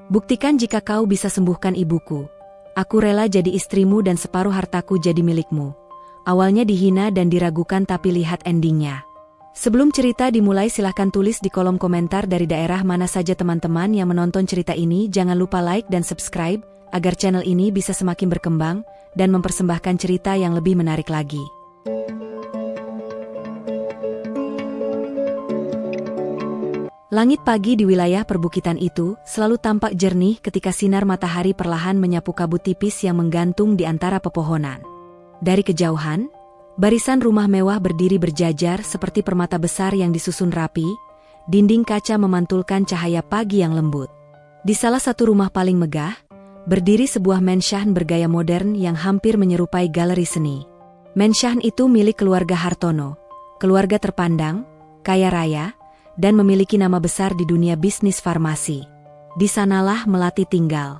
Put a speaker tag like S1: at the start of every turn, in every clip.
S1: Buktikan jika kau bisa sembuhkan ibuku. Aku rela jadi istrimu dan separuh hartaku jadi milikmu. Awalnya dihina dan diragukan tapi lihat endingnya. Sebelum cerita dimulai silahkan tulis di kolom komentar dari daerah mana saja teman-teman yang menonton cerita ini. Jangan lupa like dan subscribe, agar channel ini bisa semakin berkembang dan mempersembahkan cerita yang lebih menarik lagi. Langit pagi di wilayah perbukitan itu selalu tampak jernih ketika sinar matahari perlahan menyapu kabut tipis yang menggantung di antara pepohonan. Dari kejauhan, barisan rumah mewah berdiri berjajar seperti permata besar yang disusun rapi, dinding kaca memantulkan cahaya pagi yang lembut. Di salah satu rumah paling megah, berdiri sebuah menshan bergaya modern yang hampir menyerupai galeri seni. Menshan itu milik keluarga Hartono, keluarga terpandang, kaya raya, dan memiliki nama besar di dunia bisnis farmasi. Di sanalah Melati tinggal.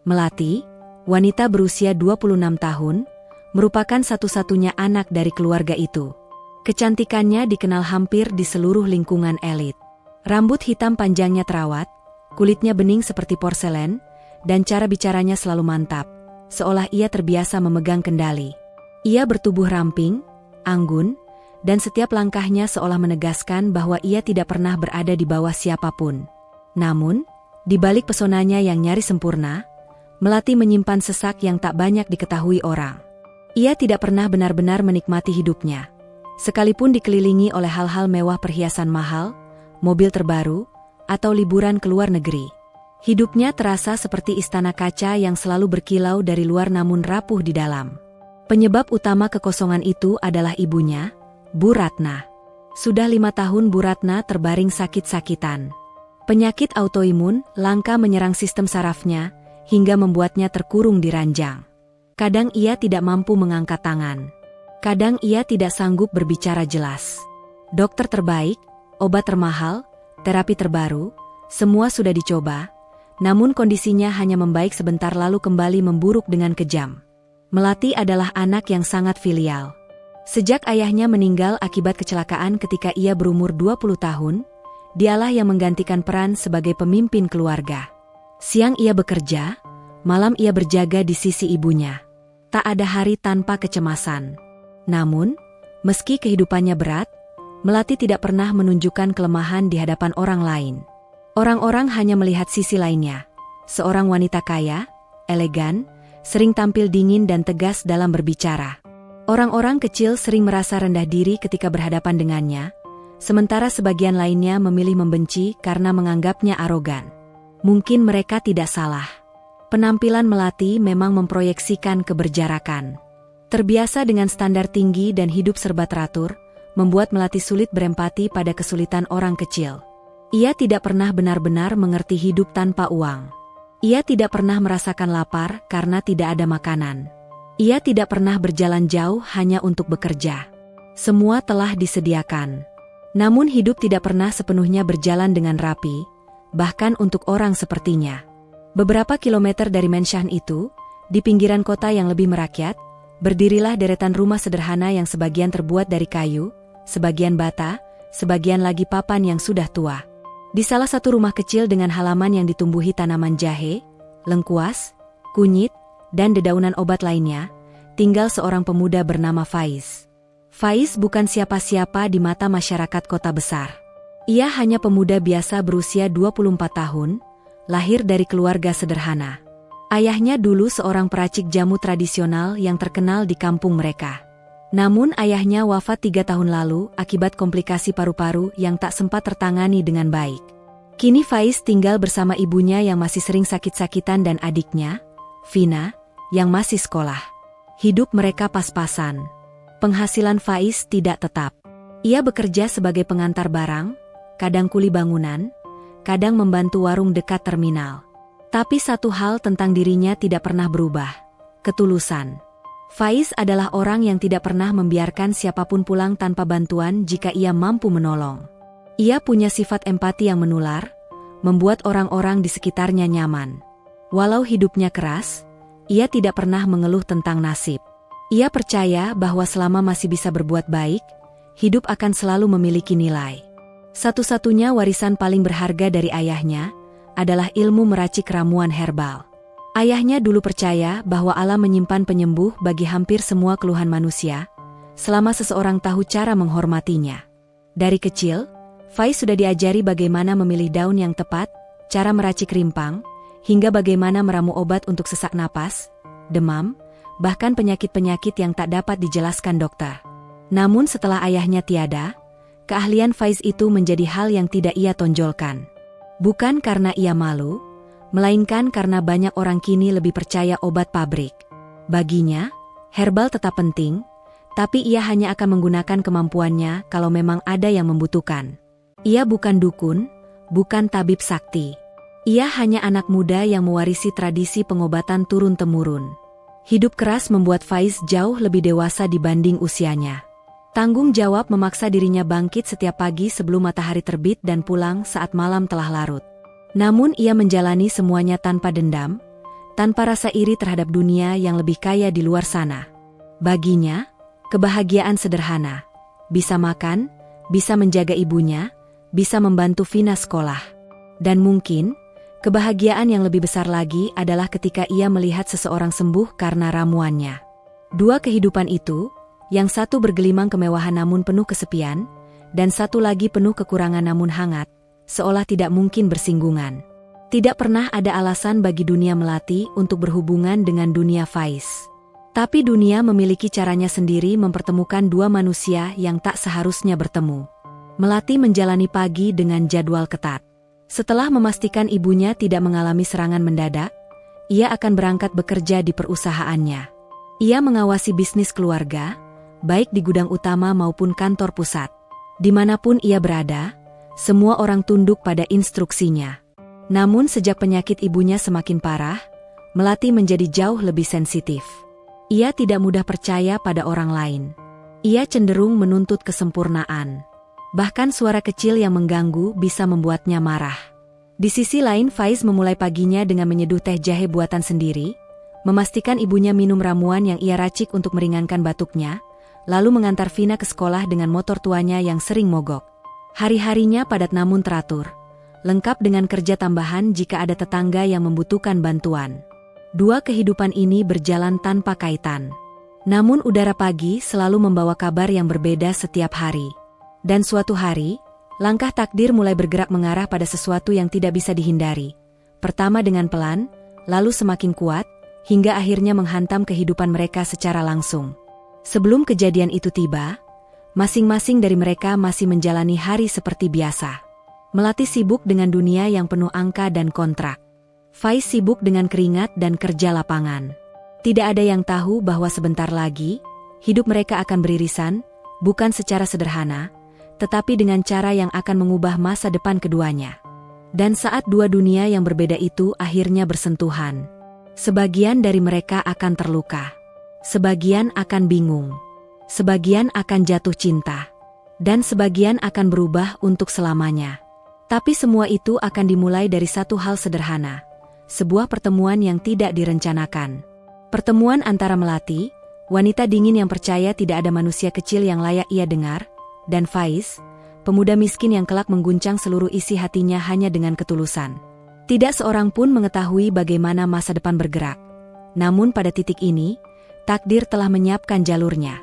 S1: Melati, wanita berusia 26 tahun, merupakan satu-satunya anak dari keluarga itu. Kecantikannya dikenal hampir di seluruh lingkungan elit. Rambut hitam panjangnya terawat, kulitnya bening seperti porselen, dan cara bicaranya selalu mantap, seolah ia terbiasa memegang kendali. Ia bertubuh ramping, anggun, dan setiap langkahnya seolah menegaskan bahwa ia tidak pernah berada di bawah siapapun. Namun, di balik pesonanya yang nyaris sempurna, Melati menyimpan sesak yang tak banyak diketahui orang. Ia tidak pernah benar-benar menikmati hidupnya. Sekalipun dikelilingi oleh hal-hal mewah perhiasan mahal, mobil terbaru, atau liburan ke luar negeri. Hidupnya terasa seperti istana kaca yang selalu berkilau dari luar namun rapuh di dalam. Penyebab utama kekosongan itu adalah ibunya, Bu Ratna. Sudah 5 tahun Bu Ratna terbaring sakit-sakitan. Penyakit autoimun langka menyerang sistem sarafnya, hingga membuatnya terkurung di ranjang. Kadang ia tidak mampu mengangkat tangan. Kadang ia tidak sanggup berbicara jelas. Dokter terbaik, obat termahal, terapi terbaru, semua sudah dicoba, namun kondisinya hanya membaik sebentar lalu kembali memburuk dengan kejam. Melati adalah anak yang sangat filial. Sejak ayahnya meninggal akibat kecelakaan ketika ia berumur 20 tahun, dialah yang menggantikan peran sebagai pemimpin keluarga. Siang ia bekerja, malam ia berjaga di sisi ibunya. Tak ada hari tanpa kecemasan. Namun, meski kehidupannya berat, Melati tidak pernah menunjukkan kelemahan di hadapan orang lain. Orang-orang hanya melihat sisi lainnya. Seorang wanita kaya, elegan, sering tampil dingin dan tegas dalam berbicara. Orang-orang kecil sering merasa rendah diri ketika berhadapan dengannya, sementara sebagian lainnya memilih membenci karena menganggapnya arogan. Mungkin mereka tidak salah. Penampilan Melati memang memproyeksikan keberjarakan. Terbiasa dengan standar tinggi dan hidup serba teratur, membuat Melati sulit berempati pada kesulitan orang kecil. Ia tidak pernah benar-benar mengerti hidup tanpa uang. Ia tidak pernah merasakan lapar karena tidak ada makanan. Ia tidak pernah berjalan jauh hanya untuk bekerja. Semua telah disediakan. Namun hidup tidak pernah sepenuhnya berjalan dengan rapi, bahkan untuk orang sepertinya. Beberapa kilometer dari menshan itu, di pinggiran kota yang lebih merakyat, berdirilah deretan rumah sederhana yang sebagian terbuat dari kayu, sebagian bata, sebagian lagi papan yang sudah tua. Di salah satu rumah kecil dengan halaman yang ditumbuhi tanaman jahe, lengkuas, kunyit, dan dedaunan obat lainnya, tinggal seorang pemuda bernama Faiz. Faiz bukan siapa-siapa di mata masyarakat kota besar. Ia hanya pemuda biasa berusia 24 tahun, lahir dari keluarga sederhana. Ayahnya dulu seorang peracik jamu tradisional yang terkenal di kampung mereka. Namun ayahnya wafat 3 tahun lalu akibat komplikasi paru-paru yang tak sempat tertangani dengan baik. Kini Faiz tinggal bersama ibunya yang masih sering sakit-sakitan dan adiknya, Vina, yang masih sekolah. Hidup mereka pas-pasan. Penghasilan Faiz tidak tetap. Ia bekerja sebagai pengantar barang, kadang kuli bangunan, kadang membantu warung dekat terminal. Tapi satu hal tentang dirinya tidak pernah berubah, ketulusan. Faiz adalah orang yang tidak pernah membiarkan siapapun pulang tanpa bantuan jika ia mampu menolong. Ia punya sifat empati yang menular, membuat orang-orang di sekitarnya nyaman. Walau hidupnya keras, ia tidak pernah mengeluh tentang nasib. Ia percaya bahwa selama masih bisa berbuat baik, hidup akan selalu memiliki nilai. Satu-satunya warisan paling berharga dari ayahnya, adalah ilmu meracik ramuan herbal. Ayahnya dulu percaya bahwa alam menyimpan penyembuh bagi hampir semua keluhan manusia, selama seseorang tahu cara menghormatinya. Dari kecil, Faiz sudah diajari bagaimana memilih daun yang tepat, cara meracik rimpang, hingga bagaimana meramu obat untuk sesak napas, demam, bahkan penyakit-penyakit yang tak dapat dijelaskan dokter. Namun setelah ayahnya tiada, keahlian Faiz itu menjadi hal yang tidak ia tonjolkan. Bukan karena ia malu, melainkan karena banyak orang kini lebih percaya obat pabrik. Baginya, herbal tetap penting, tapi ia hanya akan menggunakan kemampuannya kalau memang ada yang membutuhkan. Ia bukan dukun, bukan tabib sakti. Ia hanya anak muda yang mewarisi tradisi pengobatan turun-temurun. Hidup keras membuat Faiz jauh lebih dewasa dibanding usianya. Tanggung jawab memaksa dirinya bangkit setiap pagi sebelum matahari terbit dan pulang saat malam telah larut. Namun ia menjalani semuanya tanpa dendam, tanpa rasa iri terhadap dunia yang lebih kaya di luar sana. Baginya, kebahagiaan sederhana, bisa makan, bisa menjaga ibunya, bisa membantu Vina sekolah. Dan mungkin, kebahagiaan yang lebih besar lagi adalah ketika ia melihat seseorang sembuh karena ramuannya. Dua kehidupan itu, yang satu bergelimang kemewahan namun penuh kesepian, dan satu lagi penuh kekurangan namun hangat, seolah tidak mungkin bersinggungan. Tidak pernah ada alasan bagi dunia melati untuk berhubungan dengan dunia Faiz. Tapi dunia memiliki caranya sendiri mempertemukan dua manusia yang tak seharusnya bertemu. Melati menjalani pagi dengan jadwal ketat. Setelah memastikan ibunya tidak mengalami serangan mendadak, ia akan berangkat bekerja di perusahaannya. Ia mengawasi bisnis keluarga, baik di gudang utama maupun kantor pusat. Dimanapun ia berada, semua orang tunduk pada instruksinya. Namun sejak penyakit ibunya semakin parah, Melati menjadi jauh lebih sensitif. Ia tidak mudah percaya pada orang lain. Ia cenderung menuntut kesempurnaan. Bahkan suara kecil yang mengganggu bisa membuatnya marah. Di sisi lain, Faiz memulai paginya dengan menyeduh teh jahe buatan sendiri, memastikan ibunya minum ramuan yang ia racik untuk meringankan batuknya, lalu mengantar Vina ke sekolah dengan motor tuanya yang sering mogok. Hari-harinya padat namun teratur, lengkap dengan kerja tambahan jika ada tetangga yang membutuhkan bantuan. Dua kehidupan ini berjalan tanpa kaitan. Namun udara pagi selalu membawa kabar yang berbeda setiap hari. Dan suatu hari, langkah takdir mulai bergerak mengarah pada sesuatu yang tidak bisa dihindari. Pertama dengan pelan, lalu semakin kuat, hingga akhirnya menghantam kehidupan mereka secara langsung. Sebelum kejadian itu tiba, masing-masing dari mereka masih menjalani hari seperti biasa. Melati sibuk dengan dunia yang penuh angka dan kontrak. Faiz sibuk dengan keringat dan kerja lapangan. Tidak ada yang tahu bahwa sebentar lagi, hidup mereka akan beririsan, bukan secara sederhana, tetapi dengan cara yang akan mengubah masa depan keduanya. Dan saat dua dunia yang berbeda itu akhirnya bersentuhan, sebagian dari mereka akan terluka, sebagian akan bingung, sebagian akan jatuh cinta, dan sebagian akan berubah untuk selamanya. Tapi semua itu akan dimulai dari satu hal sederhana, sebuah pertemuan yang tidak direncanakan. Pertemuan antara Melati, wanita dingin yang percaya tidak ada manusia kecil yang layak ia dengar, dan Faiz, pemuda miskin yang kelak mengguncang seluruh isi hatinya hanya dengan ketulusan. Tidak seorang pun mengetahui bagaimana masa depan bergerak. Namun pada titik ini, takdir telah menyiapkan jalurnya.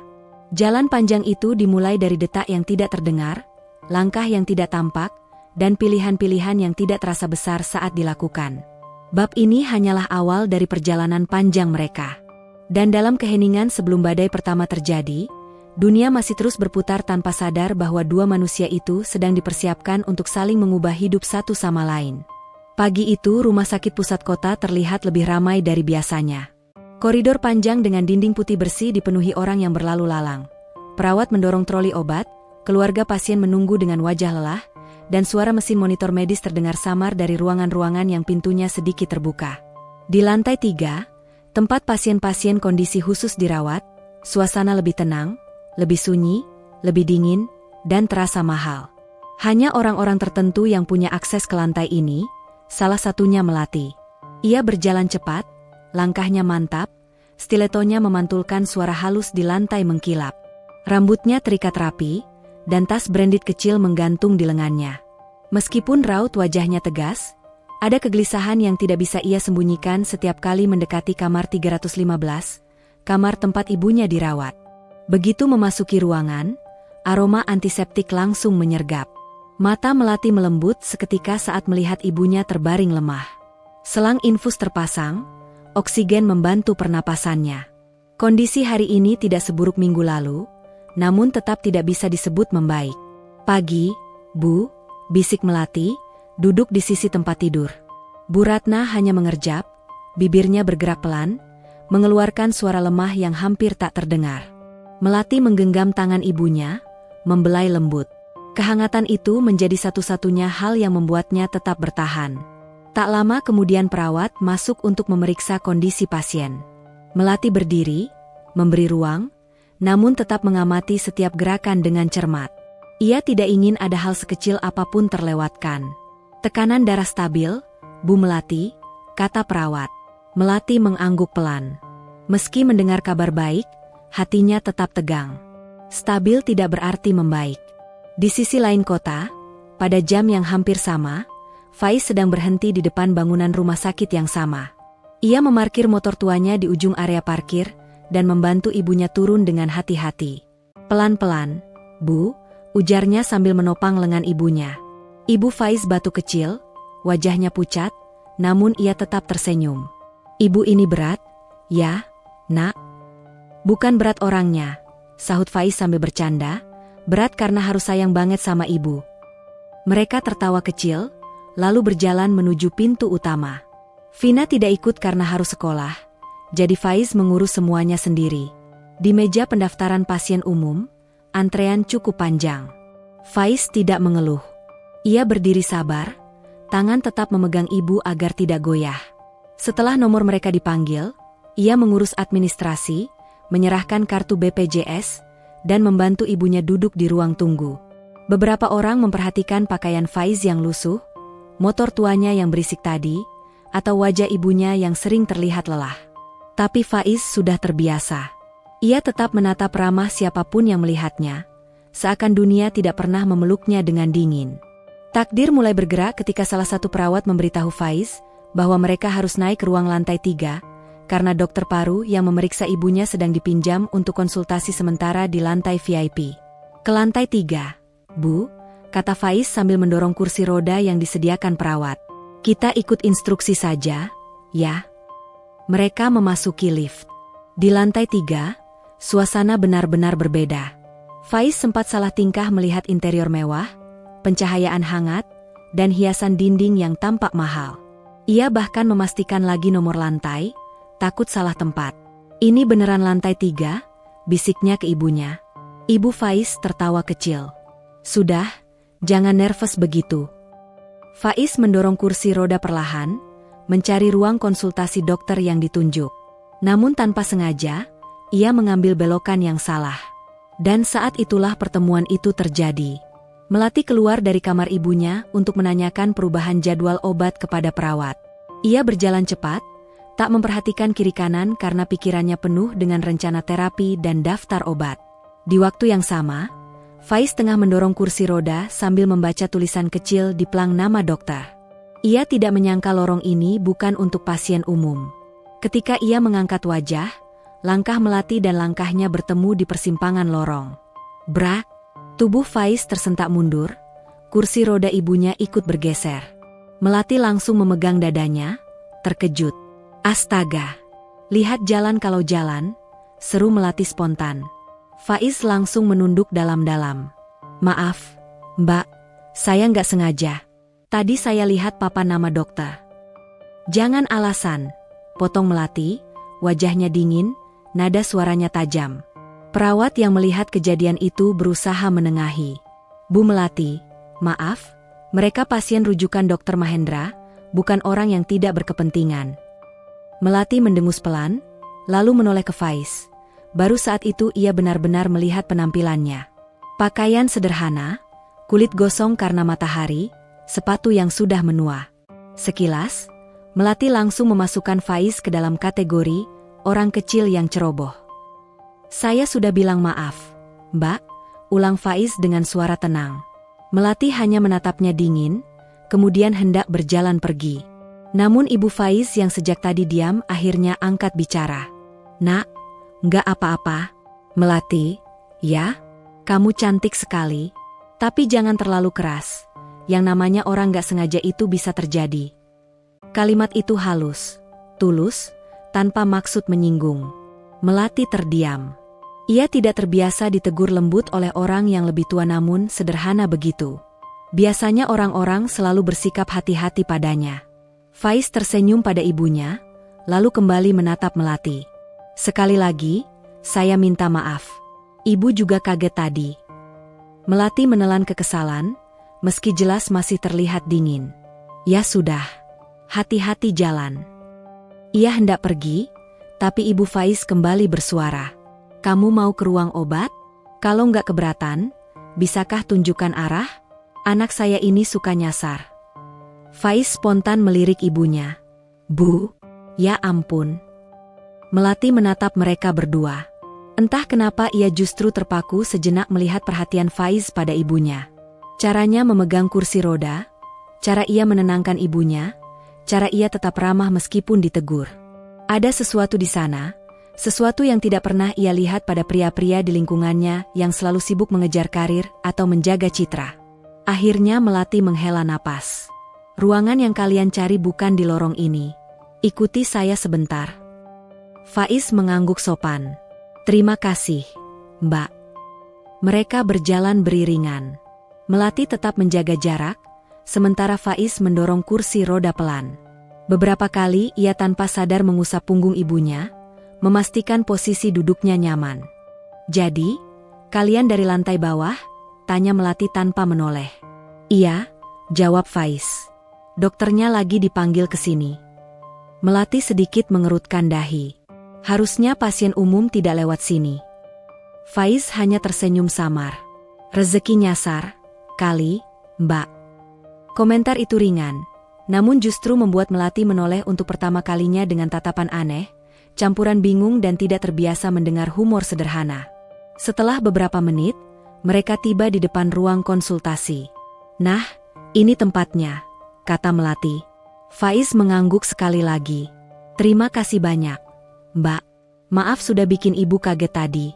S1: Jalan panjang itu dimulai dari detak yang tidak terdengar, langkah yang tidak tampak, dan pilihan-pilihan yang tidak terasa besar saat dilakukan. Bab ini hanyalah awal dari perjalanan panjang mereka. Dan dalam keheningan sebelum badai pertama terjadi, dunia masih terus berputar tanpa sadar bahwa dua manusia itu sedang dipersiapkan untuk saling mengubah hidup satu sama lain. Pagi itu rumah sakit pusat kota terlihat lebih ramai dari biasanya. Koridor panjang dengan dinding putih bersih dipenuhi orang yang berlalu lalang. Perawat mendorong troli obat, keluarga pasien menunggu dengan wajah lelah, dan suara mesin monitor medis terdengar samar dari ruangan-ruangan yang pintunya sedikit terbuka. Di lantai 3, tempat pasien-pasien kondisi khusus dirawat, suasana lebih tenang, lebih sunyi, lebih dingin, dan terasa mahal. Hanya orang-orang tertentu yang punya akses ke lantai ini, salah satunya Melati. Ia berjalan cepat, langkahnya mantap, stiletonya memantulkan suara halus di lantai mengkilap. Rambutnya terikat rapi, dan tas branded kecil menggantung di lengannya. Meskipun raut wajahnya tegas, Ada kegelisahan yang tidak bisa ia sembunyikan setiap kali mendekati kamar 315, kamar tempat ibunya dirawat. Begitu memasuki ruangan, aroma antiseptik langsung menyergap. Mata Melati melembut seketika saat melihat ibunya terbaring lemah. Selang infus terpasang, oksigen membantu pernapasannya. Kondisi hari ini tidak seburuk minggu lalu, namun tetap tidak bisa disebut membaik. "Pagi, Bu," bisik Melati, duduk di sisi tempat tidur. Bu Ratna hanya mengerjap, bibirnya bergerak pelan, mengeluarkan suara lemah yang hampir tak terdengar. Melati menggenggam tangan ibunya, membelai lembut. Kehangatan itu menjadi satu-satunya hal yang membuatnya tetap bertahan. Tak lama kemudian perawat masuk untuk memeriksa kondisi pasien. Melati berdiri, memberi ruang, namun tetap mengamati setiap gerakan dengan cermat. Ia tidak ingin ada hal sekecil apapun terlewatkan. "Tekanan darah stabil, Bu Melati," kata perawat. Melati mengangguk pelan. Meski mendengar kabar baik, hatinya tetap tegang. Stabil tidak berarti membaik. Di sisi lain kota, pada jam yang hampir sama, Faiz sedang berhenti di depan bangunan rumah sakit yang sama. Ia memarkir motor tuanya di ujung area parkir dan membantu ibunya turun dengan hati-hati. "Pelan-pelan, Bu," ujarnya sambil menopang lengan ibunya. Ibu Faiz batuk kecil, wajahnya pucat, namun ia tetap tersenyum. "Ibu ini berat, ya, Nak?" "Bukan berat orangnya," sahut Faiz sambil bercanda, "berat karena harus sayang banget sama ibu." Mereka tertawa kecil, lalu berjalan menuju pintu utama. Vina tidak ikut karena harus sekolah, jadi Faiz mengurus semuanya sendiri. Di meja pendaftaran pasien umum, antrean cukup panjang. Faiz tidak mengeluh. Ia berdiri sabar, tangan tetap memegang ibu agar tidak goyah. Setelah nomor mereka dipanggil, ia mengurus administrasi, menyerahkan kartu BPJS, dan membantu ibunya duduk di ruang tunggu. Beberapa orang memperhatikan pakaian Faiz yang lusuh, motor tuanya yang berisik tadi, atau wajah ibunya yang sering terlihat lelah. Tapi Faiz sudah terbiasa. Ia tetap menatap ramah siapapun yang melihatnya, seakan dunia tidak pernah memeluknya dengan dingin. Takdir mulai bergerak ketika salah satu perawat memberitahu Faiz bahwa mereka harus naik ke ruang lantai 3, karena dokter paru yang memeriksa ibunya sedang dipinjam untuk konsultasi sementara di lantai VIP. "Ke lantai 3, Bu," kata Faiz sambil mendorong kursi roda yang disediakan perawat. "Kita ikut instruksi saja, ya." Mereka memasuki lift. Di lantai 3, suasana benar-benar berbeda. Faiz sempat salah tingkah melihat interior mewah, pencahayaan hangat, dan hiasan dinding yang tampak mahal. Ia bahkan memastikan lagi nomor lantai, takut salah tempat. "Ini beneran lantai 3, bisiknya ke ibunya. Ibu Faiz tertawa kecil. "Sudah, jangan nervous begitu." Faiz mendorong kursi roda perlahan, mencari ruang konsultasi dokter yang ditunjuk. Namun tanpa sengaja, ia mengambil belokan yang salah. Dan saat itulah pertemuan itu terjadi. Melati keluar dari kamar ibunya untuk menanyakan perubahan jadwal obat kepada perawat. Ia berjalan cepat, tak memperhatikan kiri kanan karena pikirannya penuh dengan rencana terapi dan daftar obat. Di waktu yang sama, Faiz tengah mendorong kursi roda sambil membaca tulisan kecil di plang nama dokter. Ia tidak menyangka lorong ini bukan untuk pasien umum. Ketika ia mengangkat wajah, langkah Melati dan langkahnya bertemu di persimpangan lorong. Brak! Tubuh Faiz tersentak mundur, kursi roda ibunya ikut bergeser. Melati langsung memegang dadanya, terkejut. "Astaga! Lihat jalan kalau jalan," seru Melati spontan. Faiz langsung menunduk dalam-dalam. "Maaf, Mbak, saya nggak sengaja. Tadi saya lihat papan nama dokter." "Jangan alasan," potong Melati, wajahnya dingin, nada suaranya tajam. Perawat yang melihat kejadian itu berusaha menengahi. "Bu Melati, maaf, mereka pasien rujukan Dr. Mahendra, bukan orang yang tidak berkepentingan." Melati mendengus pelan, lalu menoleh ke Faiz. Baru saat itu ia benar-benar melihat penampilannya. Pakaian sederhana, kulit gosong karena matahari, sepatu yang sudah menua. Sekilas, Melati langsung memasukkan Faiz ke dalam kategori orang kecil yang ceroboh. "Saya sudah bilang maaf, Mbak," ulang Faiz dengan suara tenang. Melati hanya menatapnya dingin, kemudian hendak berjalan pergi. Namun Ibu Faiz yang sejak tadi diam akhirnya angkat bicara. "Nak, nggak apa-apa. Melati, ya, kamu cantik sekali. Tapi jangan terlalu keras. Yang namanya orang nggak sengaja itu bisa terjadi." Kalimat itu halus, tulus, tanpa maksud menyinggung. Melati terdiam. Ia tidak terbiasa ditegur lembut oleh orang yang lebih tua namun sederhana begitu. Biasanya orang-orang selalu bersikap hati-hati padanya. Faiz tersenyum pada ibunya, lalu kembali menatap Melati. "Sekali lagi, saya minta maaf. Ibu juga kaget tadi." Melati menelan kekesalan, meski jelas masih terlihat dingin. "Ya sudah, hati-hati jalan." Ia hendak pergi, tapi Ibu Faiz kembali bersuara. "Kamu mau ke ruang obat? Kalau nggak keberatan, bisakah tunjukkan arah? Anak saya ini suka nyasar." Faiz spontan melirik ibunya. "Bu, ya ampun." Melati menatap mereka berdua. Entah kenapa ia justru terpaku sejenak melihat perhatian Faiz pada ibunya. Caranya memegang kursi roda, cara ia menenangkan ibunya, cara ia tetap ramah meskipun ditegur. Ada sesuatu di sana, sesuatu yang tidak pernah ia lihat pada pria-pria di lingkungannya yang selalu sibuk mengejar karir atau menjaga citra. Akhirnya Melati menghela napas. "Ruangan yang kalian cari bukan di lorong ini. Ikuti saya sebentar." Faiz mengangguk sopan. "Terima kasih, Mbak." Mereka berjalan beriringan. Melati tetap menjaga jarak, sementara Faiz mendorong kursi roda pelan. Beberapa kali ia tanpa sadar mengusap punggung ibunya, memastikan posisi duduknya nyaman. "Jadi, kalian dari lantai bawah?" tanya Melati tanpa menoleh. "Iya," jawab Faiz. "Dokternya lagi dipanggil ke sini." Melati sedikit mengerutkan dahi. Harusnya pasien umum tidak lewat sini. Faiz hanya tersenyum samar. "Rezeki nyasar, kali, Mbak." Komentar itu ringan, namun justru membuat Melati menoleh untuk pertama kalinya dengan tatapan aneh, campuran bingung dan tidak terbiasa mendengar humor sederhana. Setelah beberapa menit, mereka tiba di depan ruang konsultasi. "Nah, ini tempatnya," kata Melati. Faiz mengangguk sekali lagi. "Terima kasih banyak, Mbak. Maaf sudah bikin ibu kaget tadi."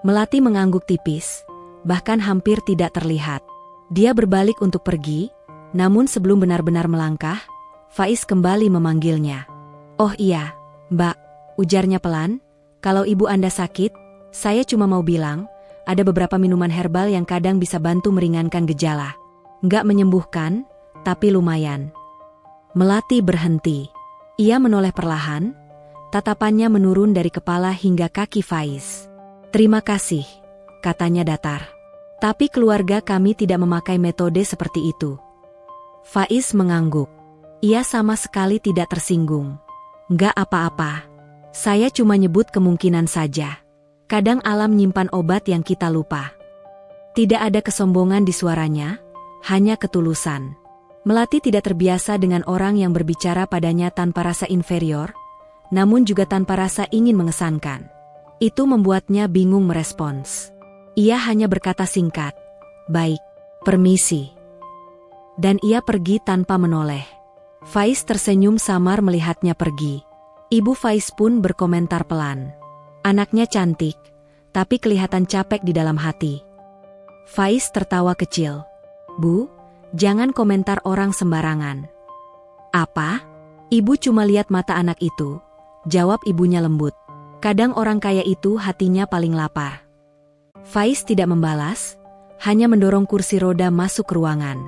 S1: Melati mengangguk tipis, bahkan hampir tidak terlihat. Dia berbalik untuk pergi, namun sebelum benar-benar melangkah, Faiz kembali memanggilnya. "Oh iya, Mbak," ujarnya pelan, "kalau ibu Anda sakit, saya cuma mau bilang, ada beberapa minuman herbal yang kadang bisa bantu meringankan gejala. Nggak menyembuhkan, tapi lumayan." Melati berhenti. Ia menoleh perlahan, tatapannya menurun dari kepala hingga kaki Faiz. "Terima kasih," katanya datar. "Tapi keluarga kami tidak memakai metode seperti itu." Faiz mengangguk. Ia sama sekali tidak tersinggung. "Nggak apa-apa. Saya cuma nyebut kemungkinan saja. Kadang alam nyimpan obat yang kita lupa." Tidak ada kesombongan di suaranya, hanya ketulusan. Melati tidak terbiasa dengan orang yang berbicara padanya tanpa rasa inferior, namun juga tanpa rasa ingin mengesankan. Itu membuatnya bingung merespons. Ia hanya berkata singkat, "Baik, permisi." Dan ia pergi tanpa menoleh. Faiz tersenyum samar melihatnya pergi. Ibu Faiz pun berkomentar pelan. "Anaknya cantik, tapi kelihatan capek di dalam hati." Faiz tertawa kecil. "Bu, jangan komentar orang sembarangan." "Apa?" "Ibu cuma lihat mata anak itu," jawab ibunya lembut. "Kadang orang kaya itu hatinya paling lapar." Faiz tidak membalas, hanya mendorong kursi roda masuk ke ruangan.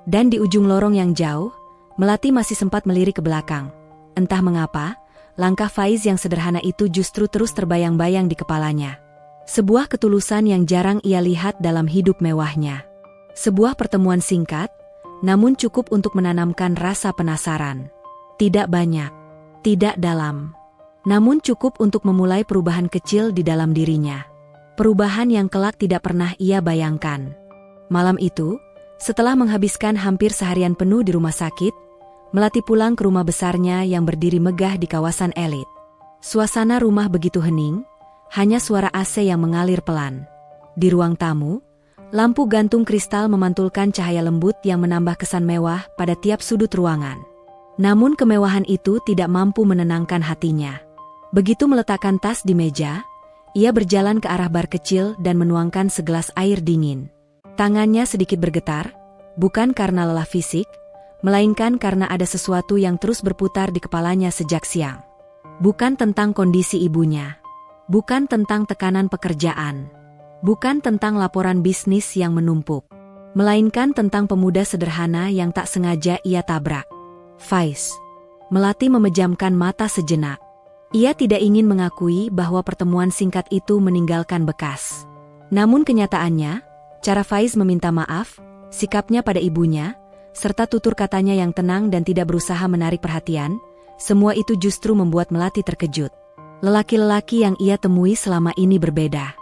S1: Dan di ujung lorong yang jauh, Melati masih sempat melirik ke belakang. Entah mengapa, langkah Faiz yang sederhana itu justru terus terbayang-bayang di kepalanya. Sebuah ketulusan yang jarang ia lihat dalam hidup mewahnya. Sebuah pertemuan singkat, namun cukup untuk menanamkan rasa penasaran. Tidak banyak, tidak dalam, namun cukup untuk memulai perubahan kecil di dalam dirinya. Perubahan yang kelak tidak pernah ia bayangkan. Malam itu, setelah menghabiskan hampir seharian penuh di rumah sakit, Melati pulang ke rumah besarnya yang berdiri megah di kawasan elit. Suasana rumah begitu hening, hanya suara AC yang mengalir pelan. Di ruang tamu, lampu gantung kristal memantulkan cahaya lembut yang menambah kesan mewah pada tiap sudut ruangan. Namun kemewahan itu tidak mampu menenangkan hatinya. Begitu meletakkan tas di meja, ia berjalan ke arah bar kecil dan menuangkan segelas air dingin. Tangannya sedikit bergetar, bukan karena lelah fisik, melainkan karena ada sesuatu yang terus berputar di kepalanya sejak siang. Bukan tentang kondisi ibunya, bukan tentang tekanan pekerjaan, bukan tentang laporan bisnis yang menumpuk, melainkan tentang pemuda sederhana yang tak sengaja ia tabrak. Faiz. Melati memejamkan mata sejenak. Ia tidak ingin mengakui bahwa pertemuan singkat itu meninggalkan bekas. Namun kenyataannya, cara Faiz meminta maaf, sikapnya pada ibunya, serta tutur katanya yang tenang dan tidak berusaha menarik perhatian, semua itu justru membuat Melati terkejut. Lelaki-lelaki yang ia temui selama ini berbeda.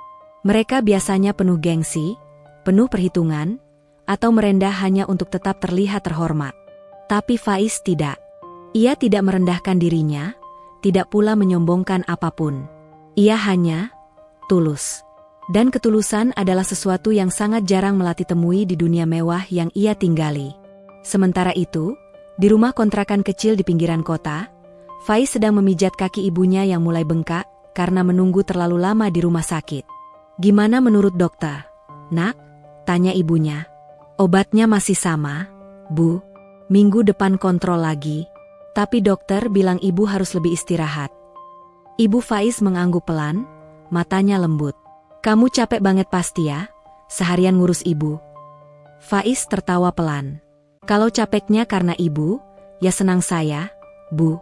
S1: Mereka biasanya penuh gengsi, penuh perhitungan, atau merendah hanya untuk tetap terlihat terhormat. Tapi Faiz tidak. Ia tidak merendahkan dirinya, tidak pula menyombongkan apapun. Ia hanya tulus. Dan ketulusan adalah sesuatu yang sangat jarang Melati temui di dunia mewah yang ia tinggali. Sementara itu, di rumah kontrakan kecil di pinggiran kota, Faiz sedang memijat kaki ibunya yang mulai bengkak karena menunggu terlalu lama di rumah sakit. "Gimana menurut dokter, Nak?" tanya ibunya. "Obatnya masih sama, Bu. Minggu depan kontrol lagi. Tapi dokter bilang ibu harus lebih istirahat." Ibu Faiz mengangguk pelan, matanya lembut. "Kamu capek banget pasti ya, seharian ngurus ibu." Faiz tertawa pelan. "Kalau capeknya karena ibu, ya senang saya, Bu."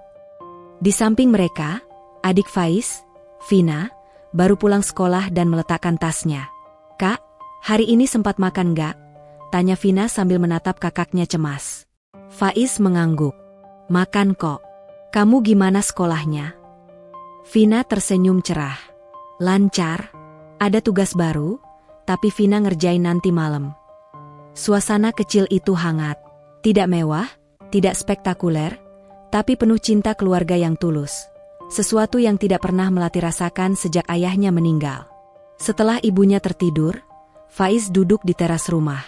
S1: Di samping mereka, adik Faiz, Vina, baru pulang sekolah dan meletakkan tasnya. "Kak, hari ini sempat makan nggak?" tanya Vina sambil menatap kakaknya cemas. Faiz mengangguk. "Makan kok. Kamu gimana sekolahnya?" Vina tersenyum cerah. "Lancar. Ada tugas baru, tapi Vina ngerjain nanti malam." Suasana kecil itu hangat. Tidak mewah, tidak spektakuler, tapi penuh cinta keluarga yang tulus. Sesuatu yang tidak pernah Melati rasakan sejak ayahnya meninggal. Setelah ibunya tertidur, Faiz duduk di teras rumah.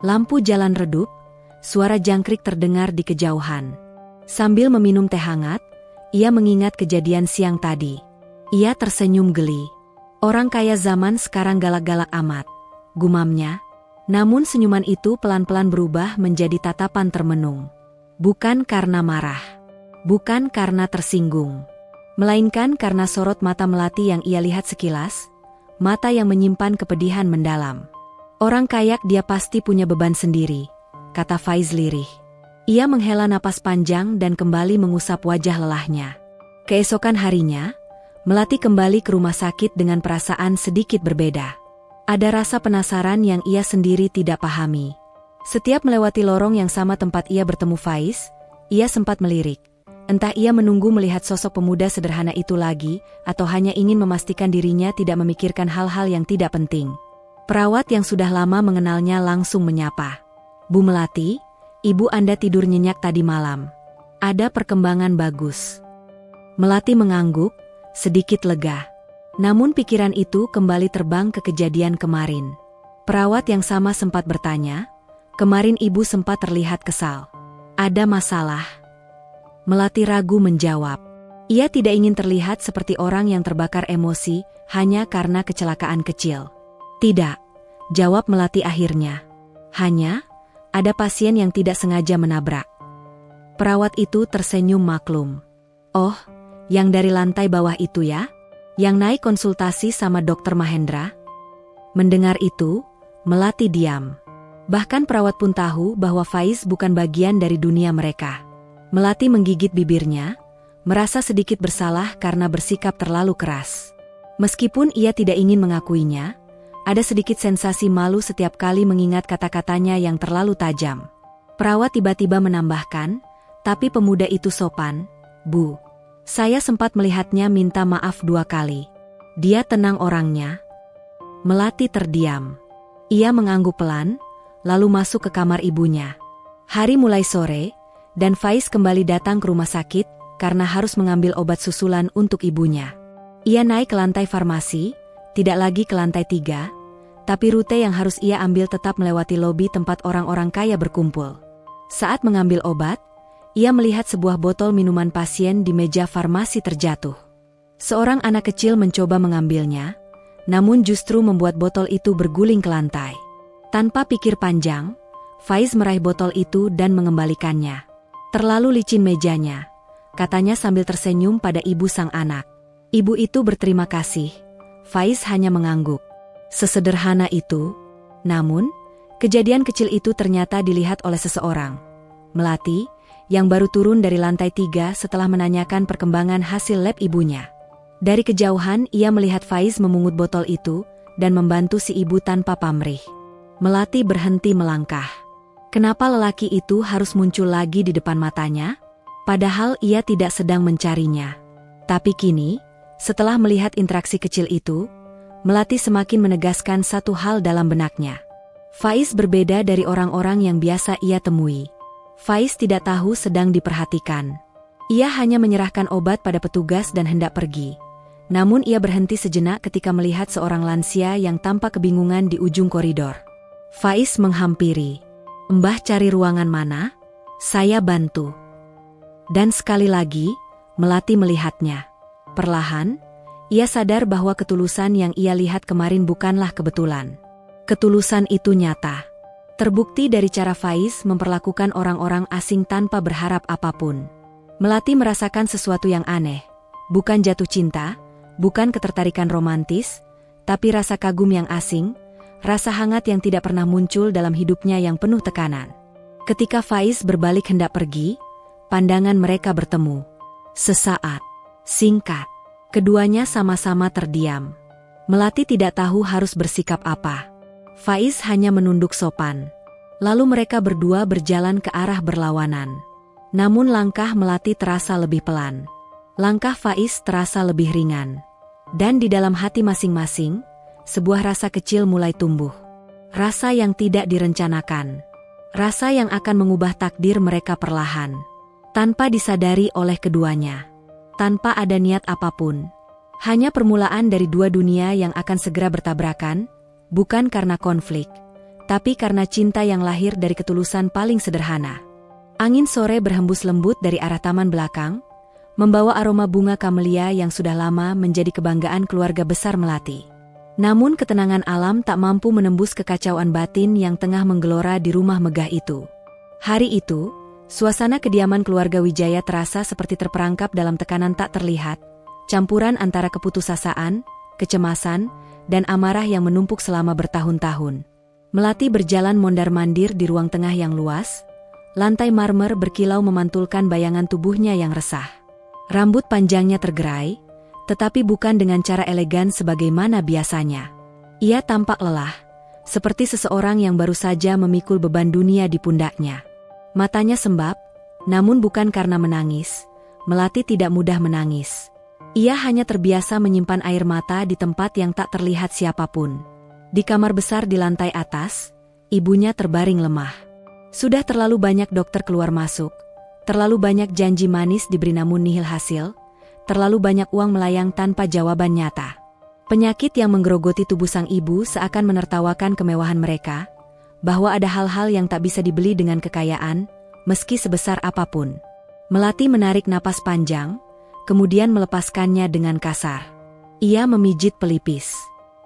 S1: Lampu jalan redup, suara jangkrik terdengar di kejauhan. Sambil meminum teh hangat, ia mengingat kejadian siang tadi. Ia tersenyum geli. "Orang kaya zaman sekarang galak-galak amat," gumamnya. Namun senyuman itu pelan-pelan berubah menjadi tatapan termenung. Bukan karena marah, bukan karena tersinggung, melainkan karena sorot mata Melati yang ia lihat sekilas, mata yang menyimpan kepedihan mendalam. "Orang kaya dia pasti punya beban sendiri," kata Faiz lirih. Ia menghela napas panjang dan kembali mengusap wajah lelahnya. Keesokan harinya, Melati kembali ke rumah sakit dengan perasaan sedikit berbeda. Ada rasa penasaran yang ia sendiri tidak pahami. Setiap melewati lorong yang sama tempat ia bertemu Faiz, ia sempat melirik. Entah ia menunggu melihat sosok pemuda sederhana itu lagi, atau hanya ingin memastikan dirinya tidak memikirkan hal-hal yang tidak penting. Perawat yang sudah lama mengenalnya langsung menyapa. "Bu Melati, ibu Anda tidur nyenyak tadi malam. Ada perkembangan bagus." Melati mengangguk, sedikit lega. Namun pikiran itu kembali terbang ke kejadian kemarin. Perawat yang sama sempat bertanya, "Kemarin ibu sempat terlihat kesal. Ada masalah?" Melati ragu menjawab. Ia tidak ingin terlihat seperti orang yang terbakar emosi hanya karena kecelakaan kecil. "Tidak," jawab Melati akhirnya. "Hanya ada pasien yang tidak sengaja menabrak." Perawat itu tersenyum maklum. "Oh, yang dari lantai bawah itu ya? Yang naik konsultasi sama Dokter Mahendra?" Mendengar itu, Melati diam. Bahkan perawat pun tahu bahwa Faiz bukan bagian dari dunia mereka. Melati menggigit bibirnya, merasa sedikit bersalah karena bersikap terlalu keras. Meskipun ia tidak ingin mengakuinya, ada sedikit sensasi malu setiap kali mengingat kata-katanya yang terlalu tajam. Perawat tiba-tiba menambahkan, "Tapi pemuda itu sopan, Bu. Saya sempat melihatnya minta maaf 2 kali. Dia tenang orangnya." Melati terdiam. Ia mengangguk pelan, lalu masuk ke kamar ibunya. Hari mulai sore, dan Faiz kembali datang ke rumah sakit karena harus mengambil obat susulan untuk ibunya. Ia naik ke lantai farmasi, tidak lagi ke lantai 3, tapi rute yang harus ia ambil tetap melewati lobi tempat orang-orang kaya berkumpul. Saat mengambil obat, ia melihat sebuah botol minuman pasien di meja farmasi terjatuh. Seorang anak kecil mencoba mengambilnya, namun justru membuat botol itu berguling ke lantai. Tanpa pikir panjang, Faiz meraih botol itu dan mengembalikannya. "Terlalu licin mejanya," katanya sambil tersenyum pada ibu sang anak. Ibu itu berterima kasih. Faiz hanya mengangguk. Sesederhana itu. Namun, kejadian kecil itu ternyata dilihat oleh seseorang. Melati, yang baru turun dari lantai 3 setelah menanyakan perkembangan hasil lab ibunya. Dari kejauhan ia melihat Faiz memungut botol itu dan membantu si ibu tanpa pamrih. Melati berhenti melangkah. Kenapa lelaki itu harus muncul lagi di depan matanya? Padahal ia tidak sedang mencarinya. Tapi kini, setelah melihat interaksi kecil itu, Melati semakin menegaskan satu hal dalam benaknya. Faiz berbeda dari orang-orang yang biasa ia temui. Faiz tidak tahu sedang diperhatikan. Ia hanya menyerahkan obat pada petugas dan hendak pergi. Namun ia berhenti sejenak ketika melihat seorang lansia yang tampak kebingungan di ujung koridor. Faiz menghampiri. "Mbah cari ruangan mana? Saya bantu." Dan sekali lagi, Melati melihatnya. Perlahan, ia sadar bahwa ketulusan yang ia lihat kemarin bukanlah kebetulan. Ketulusan itu nyata. Terbukti dari cara Faiz memperlakukan orang-orang asing tanpa berharap apapun. Melati merasakan sesuatu yang aneh. Bukan jatuh cinta, bukan ketertarikan romantis, tapi rasa kagum yang asing, rasa hangat yang tidak pernah muncul dalam hidupnya yang penuh tekanan. Ketika Faiz berbalik hendak pergi, pandangan mereka bertemu. Sesaat, singkat, keduanya sama-sama terdiam. Melati tidak tahu harus bersikap apa. Faiz hanya menunduk sopan. Lalu mereka berdua berjalan ke arah berlawanan. Namun langkah Melati terasa lebih pelan. Langkah Faiz terasa lebih ringan. Dan di dalam hati masing-masing, sebuah rasa kecil mulai tumbuh. Rasa yang tidak direncanakan. Rasa yang akan mengubah takdir mereka perlahan. Tanpa disadari oleh keduanya. Tanpa ada niat apapun. Hanya permulaan dari dua dunia yang akan segera bertabrakan, bukan karena konflik, tapi karena cinta yang lahir dari ketulusan paling sederhana. Angin sore berhembus lembut dari arah taman belakang, membawa aroma bunga kamelia yang sudah lama menjadi kebanggaan keluarga besar Melati. Namun ketenangan alam tak mampu menembus kekacauan batin yang tengah menggelora di rumah megah itu. Hari itu, suasana kediaman keluarga Wijaya terasa seperti terperangkap dalam tekanan tak terlihat, campuran antara keputusasaan, kecemasan, dan amarah yang menumpuk selama bertahun-tahun. Melati berjalan mondar-mandir di ruang tengah yang luas, lantai marmer berkilau memantulkan bayangan tubuhnya yang resah. Rambut panjangnya tergerai, tetapi bukan dengan cara elegan sebagaimana biasanya. Ia tampak lelah, seperti seseorang yang baru saja memikul beban dunia di pundaknya. Matanya sembab, namun bukan karena menangis. Melati tidak mudah menangis. Ia hanya terbiasa menyimpan air mata di tempat yang tak terlihat siapapun. Di kamar besar di lantai atas, ibunya terbaring lemah. Sudah terlalu banyak dokter keluar masuk. Terlalu banyak janji manis diberi namun nihil hasil, terlalu banyak uang melayang tanpa jawaban nyata. Penyakit yang menggerogoti tubuh sang ibu seakan menertawakan kemewahan mereka, bahwa ada hal-hal yang tak bisa dibeli dengan kekayaan, meski sebesar apapun. Melati menarik napas panjang, kemudian melepaskannya dengan kasar. Ia memijit pelipis.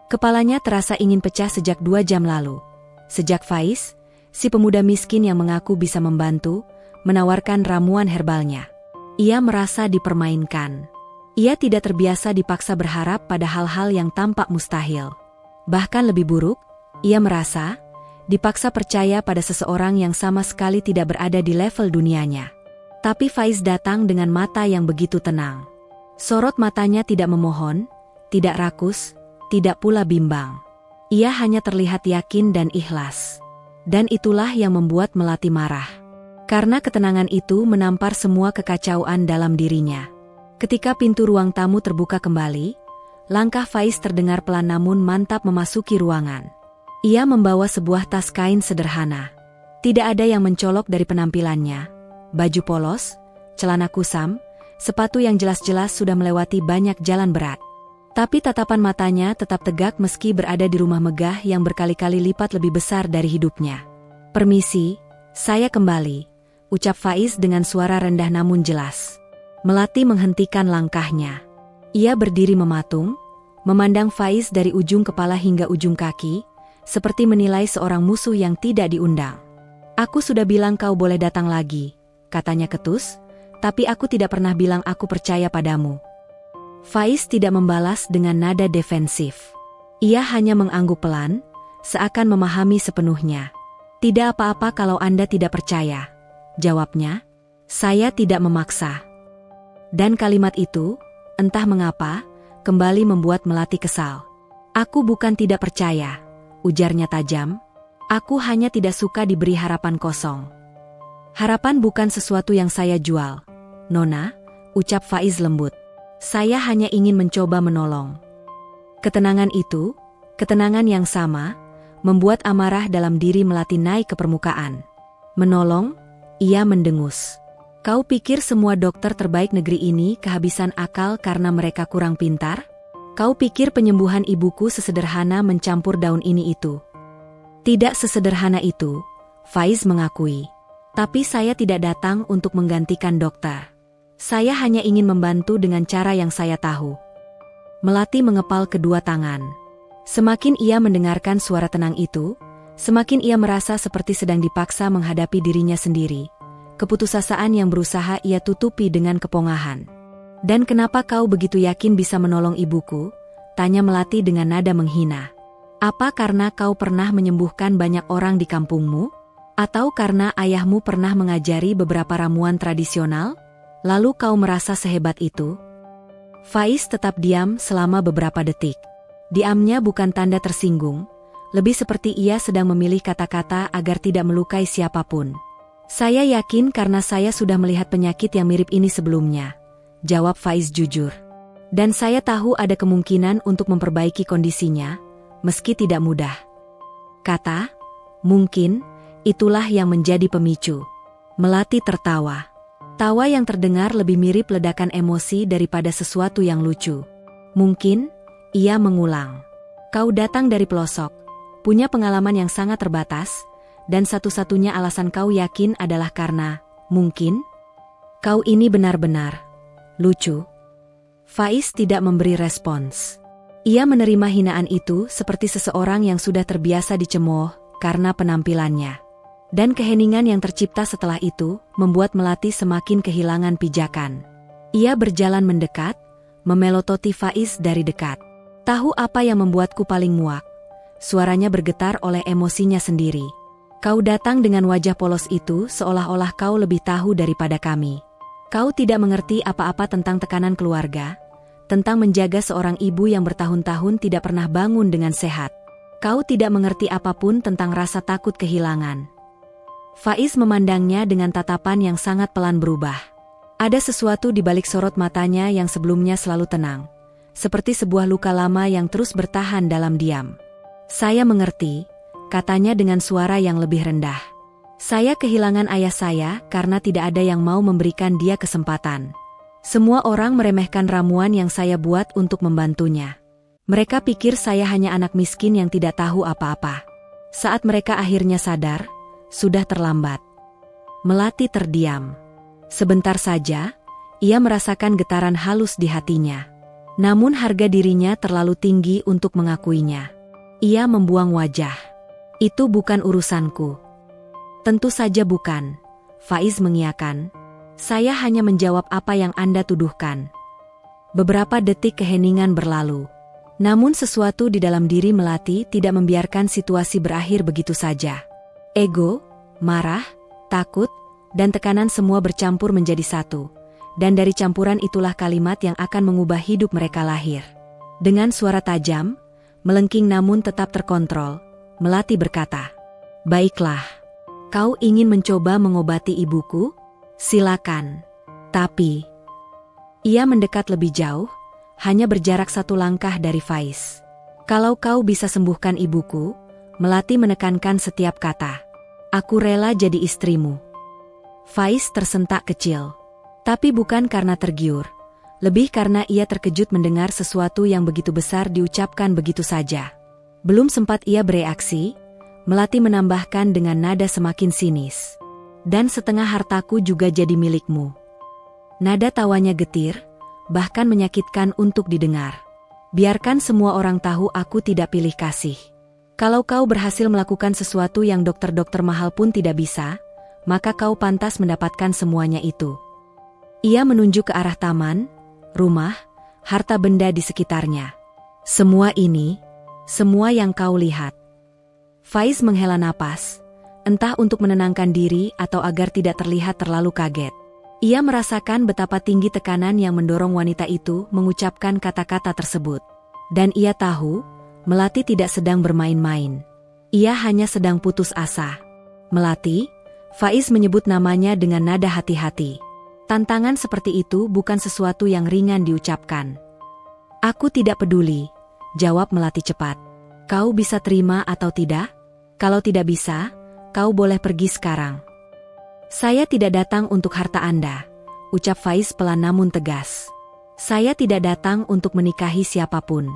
S1: Kepalanya terasa ingin pecah sejak 2 jam lalu. Sejak Faiz, si pemuda miskin yang mengaku bisa membantu, menawarkan ramuan herbalnya. Ia merasa dipermainkan. Ia tidak terbiasa dipaksa berharap pada hal-hal yang tampak mustahil. Bahkan lebih buruk, ia merasa dipaksa percaya pada seseorang yang sama sekali tidak berada di level dunianya. Tapi Faiz datang dengan mata yang begitu tenang. Sorot matanya tidak memohon, tidak rakus, tidak pula bimbang. Ia hanya terlihat yakin dan ikhlas. Dan itulah yang membuat Melati marah. Karena ketenangan itu menampar semua kekacauan dalam dirinya. Ketika pintu ruang tamu terbuka kembali, langkah Faiz terdengar pelan namun mantap memasuki ruangan. Ia membawa sebuah tas kain sederhana. Tidak ada yang mencolok dari penampilannya. Baju polos, celana kusam, sepatu yang jelas-jelas sudah melewati banyak jalan berat. Tapi tatapan matanya tetap tegak meski berada di rumah megah yang berkali-kali lipat lebih besar dari hidupnya. "Permisi, saya kembali." ucap Faiz dengan suara rendah namun jelas. Melati menghentikan langkahnya. Ia berdiri mematung, memandang Faiz dari ujung kepala hingga ujung kaki, seperti menilai seorang musuh yang tidak diundang. Aku sudah bilang kau boleh datang lagi, katanya ketus, tapi aku tidak pernah bilang aku percaya padamu. Faiz tidak membalas dengan nada defensif. Ia hanya mengangguk pelan, seakan memahami sepenuhnya. Tidak apa-apa kalau Anda tidak percaya, jawabnya. Saya tidak memaksa. Dan kalimat itu, entah mengapa, kembali membuat Melati kesal. Aku bukan tidak percaya, ujarnya tajam. Aku hanya tidak suka diberi harapan kosong. Harapan bukan sesuatu yang saya jual, Nona, ucap Faiz lembut. Saya hanya ingin mencoba menolong. Ketenangan itu, ketenangan yang sama, membuat amarah dalam diri Melati naik ke permukaan. Menolong? Ia mendengus. Kau pikir semua dokter terbaik negeri ini kehabisan akal karena mereka kurang pintar? Kau pikir penyembuhan ibuku sesederhana mencampur daun ini itu? Tidak sesederhana itu, Faiz mengakui. Tapi saya tidak datang untuk menggantikan dokter. Saya hanya ingin membantu dengan cara yang saya tahu. Melati mengepal kedua tangan. Semakin ia mendengarkan suara tenang itu, semakin ia merasa seperti sedang dipaksa menghadapi dirinya sendiri. Keputusasaan yang berusaha ia tutupi dengan kepongahan. Dan kenapa kau begitu yakin bisa menolong ibuku? Tanya Melati dengan nada menghina. Apa karena kau pernah menyembuhkan banyak orang di kampungmu? Atau karena ayahmu pernah mengajari beberapa ramuan tradisional? Lalu kau merasa sehebat itu? Faiz tetap diam selama beberapa detik. Diamnya bukan tanda tersinggung, lebih seperti ia sedang memilih kata-kata agar tidak melukai siapapun. Saya yakin karena saya sudah melihat penyakit yang mirip ini sebelumnya, jawab Faiz jujur. Dan saya tahu ada kemungkinan untuk memperbaiki kondisinya, meski tidak mudah. Kata, mungkin, itulah yang menjadi pemicu. Melati tertawa. Tawa yang terdengar lebih mirip ledakan emosi daripada sesuatu yang lucu. Mungkin, ia mengulang. Kau datang dari pelosok, punya pengalaman yang sangat terbatas, dan satu-satunya alasan kau yakin adalah karena, mungkin, kau ini benar-benar lucu. Faiz tidak memberi respons. Ia menerima hinaan itu seperti seseorang yang sudah terbiasa dicemooh karena penampilannya. Dan keheningan yang tercipta setelah itu membuat Melati semakin kehilangan pijakan. Ia berjalan mendekat, memelototi Faiz dari dekat. Tahu apa yang membuatku paling muak? Suaranya bergetar oleh emosinya sendiri. Kau datang dengan wajah polos itu seolah-olah kau lebih tahu daripada kami. Kau tidak mengerti apa-apa tentang tekanan keluarga, tentang menjaga seorang ibu yang bertahun-tahun tidak pernah bangun dengan sehat. Kau tidak mengerti apapun tentang rasa takut kehilangan. Faiz memandangnya dengan tatapan yang sangat pelan berubah. Ada sesuatu di balik sorot matanya yang sebelumnya selalu tenang, seperti sebuah luka lama yang terus bertahan dalam diam. Saya mengerti, katanya dengan suara yang lebih rendah. Saya kehilangan ayah saya karena tidak ada yang mau memberikan dia kesempatan. Semua orang meremehkan ramuan yang saya buat untuk membantunya. Mereka pikir saya hanya anak miskin yang tidak tahu apa-apa. Saat mereka akhirnya sadar, sudah terlambat. Melati terdiam. Sebentar saja, ia merasakan getaran halus di hatinya. Namun harga dirinya terlalu tinggi untuk mengakuinya. Ia membuang wajah. Itu bukan urusanku. Tentu saja bukan, Faiz mengiyakan. Saya hanya menjawab apa yang Anda tuduhkan. Beberapa detik keheningan berlalu. Namun sesuatu di dalam diri Melati tidak membiarkan situasi berakhir begitu saja. Ego, marah, takut, dan tekanan semua bercampur menjadi satu. Dan dari campuran itulah kalimat yang akan mengubah hidup mereka lahir. Dengan suara tajam, melengking namun tetap terkontrol, Melati berkata, "Baiklah, kau ingin mencoba mengobati ibuku? Silakan. Tapi..." Ia mendekat lebih jauh, hanya berjarak 1 langkah dari Faiz. "Kalau kau bisa sembuhkan ibuku," Melati menekankan setiap kata, "aku rela jadi istrimu." Faiz tersentak kecil. Tapi bukan karena tergiur, lebih karena ia terkejut mendengar sesuatu yang begitu besar diucapkan begitu saja. Belum sempat ia bereaksi, Melati menambahkan dengan nada semakin sinis. Dan setengah hartaku juga jadi milikmu. Nada tawanya getir, bahkan menyakitkan untuk didengar. Biarkan semua orang tahu aku tidak pilih kasih. Kalau kau berhasil melakukan sesuatu yang dokter-dokter mahal pun tidak bisa, maka kau pantas mendapatkan semuanya itu. Ia menunjuk ke arah taman, rumah, harta benda di sekitarnya. Semua ini, semua yang kau lihat. Faiz menghela napas, entah untuk menenangkan diri atau agar tidak terlihat terlalu kaget. Ia merasakan betapa tinggi tekanan yang mendorong wanita itu mengucapkan kata-kata tersebut. Dan ia tahu, Melati tidak sedang bermain-main. Ia hanya sedang putus asa. Melati, Faiz menyebut namanya dengan nada hati-hati. Tantangan seperti itu bukan sesuatu yang ringan diucapkan. Aku tidak peduli, jawab Melati cepat. Kau bisa terima atau tidak? Kalau tidak bisa, kau boleh pergi sekarang. Saya tidak datang untuk harta Anda, ucap Faiz pelan namun tegas. Saya tidak datang untuk menikahi siapapun.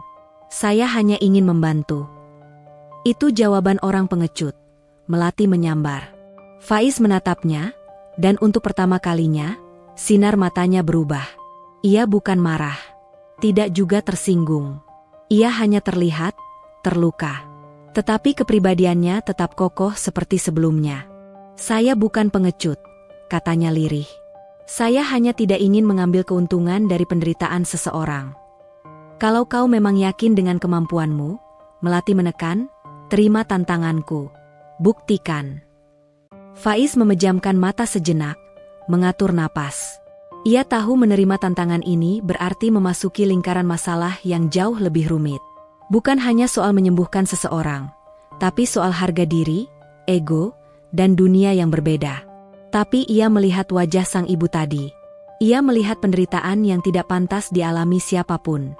S1: Saya hanya ingin membantu. Itu jawaban orang pengecut. Melati menyambar. Faiz menatapnya, dan untuk pertama kalinya, sinar matanya berubah. Ia bukan marah, tidak juga tersinggung. Ia hanya terlihat terluka. Tetapi kepribadiannya tetap kokoh seperti sebelumnya. Saya bukan pengecut, katanya lirih. Saya hanya tidak ingin mengambil keuntungan dari penderitaan seseorang. Kalau kau memang yakin dengan kemampuanmu, Melati menekan, terima tantanganku. Buktikan. Faiz memejamkan mata sejenak, mengatur napas. Ia tahu menerima tantangan ini berarti memasuki lingkaran masalah yang jauh lebih rumit. Bukan hanya soal menyembuhkan seseorang, tapi soal harga diri, ego, dan dunia yang berbeda. Tapi ia melihat wajah sang ibu tadi. Ia melihat penderitaan yang tidak pantas dialami siapapun.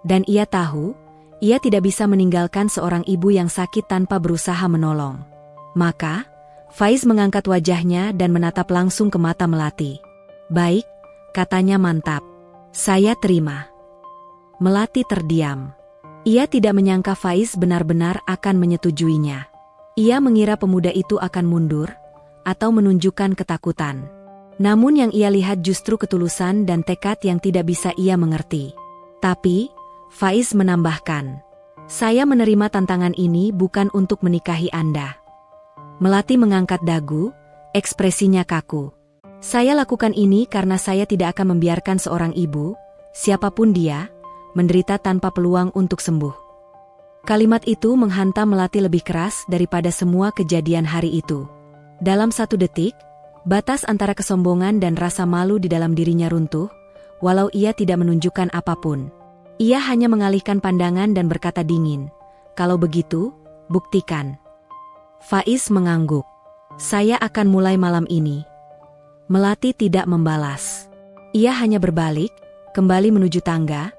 S1: Dan ia tahu, ia tidak bisa meninggalkan seorang ibu yang sakit tanpa berusaha menolong. Maka, Faiz mengangkat wajahnya dan menatap langsung ke mata Melati. Baik, katanya mantap. Saya terima. Melati terdiam. Ia tidak menyangka Faiz benar-benar akan menyetujuinya. Ia mengira pemuda itu akan mundur, atau menunjukkan ketakutan. Namun yang ia lihat justru ketulusan dan tekad yang tidak bisa ia mengerti. Tapi, Faiz menambahkan, saya menerima tantangan ini bukan untuk menikahi Anda. Melati mengangkat dagu, ekspresinya kaku. Saya lakukan ini karena saya tidak akan membiarkan seorang ibu, siapapun dia, menderita tanpa peluang untuk sembuh. Kalimat itu menghantam Melati lebih keras daripada semua kejadian hari itu. Dalam satu detik, batas antara kesombongan dan rasa malu di dalam dirinya runtuh, walau ia tidak menunjukkan apapun. Ia hanya mengalihkan pandangan dan berkata dingin, kalau begitu, buktikan. Faiz mengangguk. Saya akan mulai malam ini. Melati tidak membalas. Ia hanya berbalik, kembali menuju tangga,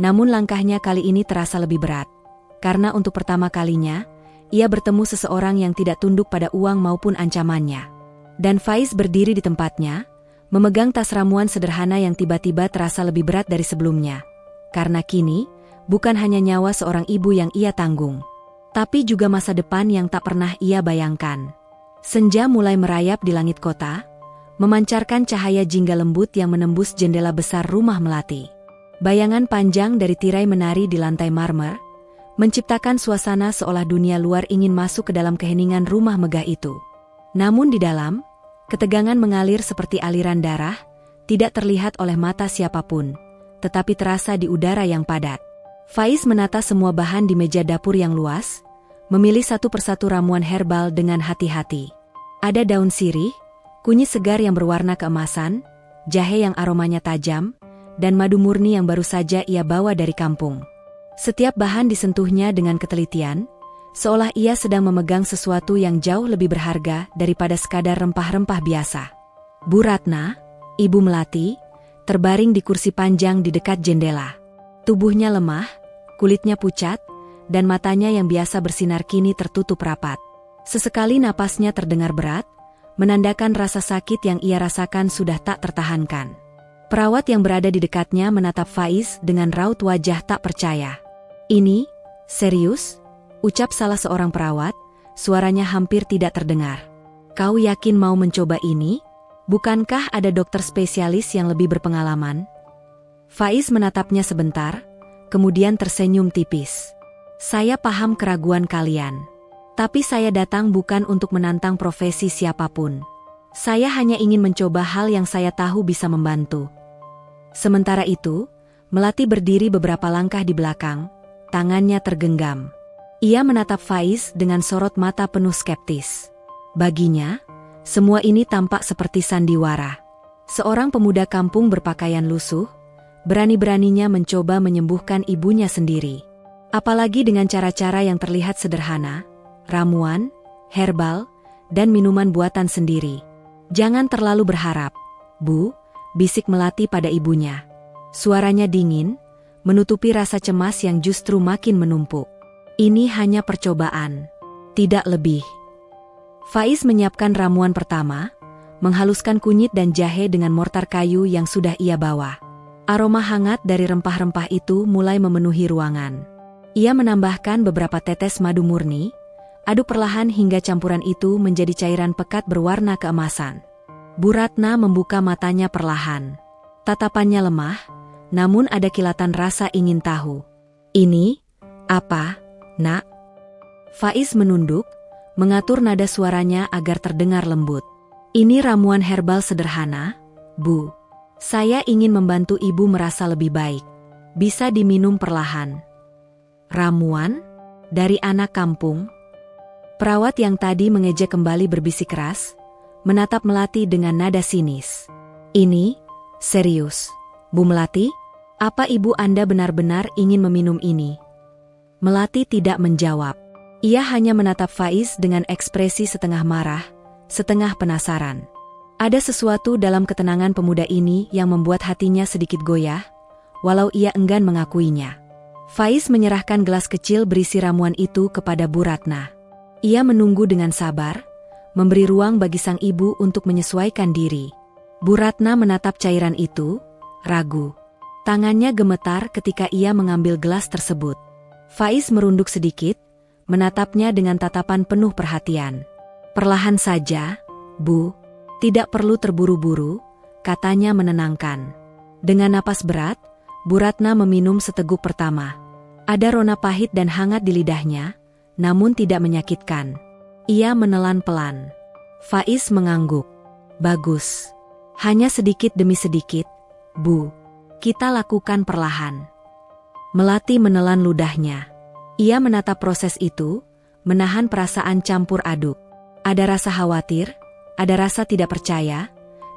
S1: namun langkahnya kali ini terasa lebih berat. Karena untuk pertama kalinya, ia bertemu seseorang yang tidak tunduk pada uang maupun ancamannya. Dan Faiz berdiri di tempatnya, memegang tas ramuan sederhana yang tiba-tiba terasa lebih berat dari sebelumnya. Karena kini, bukan hanya nyawa seorang ibu yang ia tanggung, tapi juga masa depan yang tak pernah ia bayangkan. Senja mulai merayap di langit kota, memancarkan cahaya jingga lembut yang menembus jendela besar rumah Melati. Bayangan panjang dari tirai menari di lantai marmer, menciptakan suasana seolah dunia luar ingin masuk ke dalam keheningan rumah megah itu. Namun di dalam, ketegangan mengalir seperti aliran darah, tidak terlihat oleh mata siapapun, tetapi terasa di udara yang padat. Faiz menata semua bahan di meja dapur yang luas, memilih satu persatu ramuan herbal dengan hati-hati. Ada daun sirih, kunyit segar yang berwarna keemasan, jahe yang aromanya tajam, dan madu murni yang baru saja ia bawa dari kampung. Setiap bahan disentuhnya dengan ketelitian, seolah ia sedang memegang sesuatu yang jauh lebih berharga daripada sekadar rempah-rempah biasa. Bu Ratna, Ibu Melati, terbaring di kursi panjang di dekat jendela. Tubuhnya lemah, kulitnya pucat, dan matanya yang biasa bersinar kini tertutup rapat. Sesekali napasnya terdengar berat, menandakan rasa sakit yang ia rasakan sudah tak tertahankan. Perawat yang berada di dekatnya menatap Faiz dengan raut wajah tak percaya. Ini, serius? Ucap salah seorang perawat, suaranya hampir tidak terdengar. Kau yakin mau mencoba ini? Bukankah ada dokter spesialis yang lebih berpengalaman? Faiz menatapnya sebentar, kemudian tersenyum tipis. Saya paham keraguan kalian. Tapi saya datang bukan untuk menantang profesi siapapun. Saya hanya ingin mencoba hal yang saya tahu bisa membantu. Sementara itu, Melati berdiri beberapa langkah di belakang, tangannya tergenggam. Ia menatap Faiz dengan sorot mata penuh skeptis. Baginya, semua ini tampak seperti sandiwara. Seorang pemuda kampung berpakaian lusuh, berani-beraninya mencoba menyembuhkan ibunya sendiri. Apalagi dengan cara-cara yang terlihat sederhana, ramuan, herbal, dan minuman buatan sendiri. Jangan terlalu berharap, Bu, bisik Melati pada ibunya. Suaranya dingin, menutupi rasa cemas yang justru makin menumpuk. Ini hanya percobaan, tidak lebih. Faiz menyiapkan ramuan pertama, menghaluskan kunyit dan jahe dengan mortar kayu yang sudah ia bawa. Aroma hangat dari rempah-rempah itu mulai memenuhi ruangan. Ia menambahkan beberapa tetes madu murni, aduk perlahan hingga campuran itu menjadi cairan pekat berwarna keemasan. Bu Ratna membuka matanya perlahan. Tatapannya lemah, namun ada kilatan rasa ingin tahu. Ini, apa, Nak? Faiz menunduk, mengatur nada suaranya agar terdengar lembut. Ini ramuan herbal sederhana, Bu. Saya ingin membantu ibu merasa lebih baik. Bisa diminum perlahan. Ramuan? Dari anak kampung? Perawat yang tadi mengejek kembali berbisik keras, menatap Melati dengan nada sinis. Ini, serius. Bu Melati, apa ibu Anda benar-benar ingin meminum ini? Melati tidak menjawab. Ia hanya menatap Faiz dengan ekspresi setengah marah, setengah penasaran. Ada sesuatu dalam ketenangan pemuda ini yang membuat hatinya sedikit goyah, walau ia enggan mengakuinya. Faiz menyerahkan gelas kecil berisi ramuan itu kepada Bu Ratna. Ia menunggu dengan sabar, memberi ruang bagi sang ibu untuk menyesuaikan diri. Bu Ratna menatap cairan itu, ragu. Tangannya gemetar ketika ia mengambil gelas tersebut. Faiz merunduk sedikit, menatapnya dengan tatapan penuh perhatian. Perlahan saja, Bu, tidak perlu terburu-buru, katanya menenangkan. Dengan napas berat, Bu Ratna meminum seteguk pertama. Ada rona pahit dan hangat di lidahnya, namun tidak menyakitkan. Ia menelan pelan. Faiz mengangguk. Bagus. Hanya sedikit demi sedikit, Bu. Kita lakukan perlahan. Melati menelan ludahnya. Ia menatap proses itu, menahan perasaan campur aduk. Ada rasa khawatir, ada rasa tidak percaya,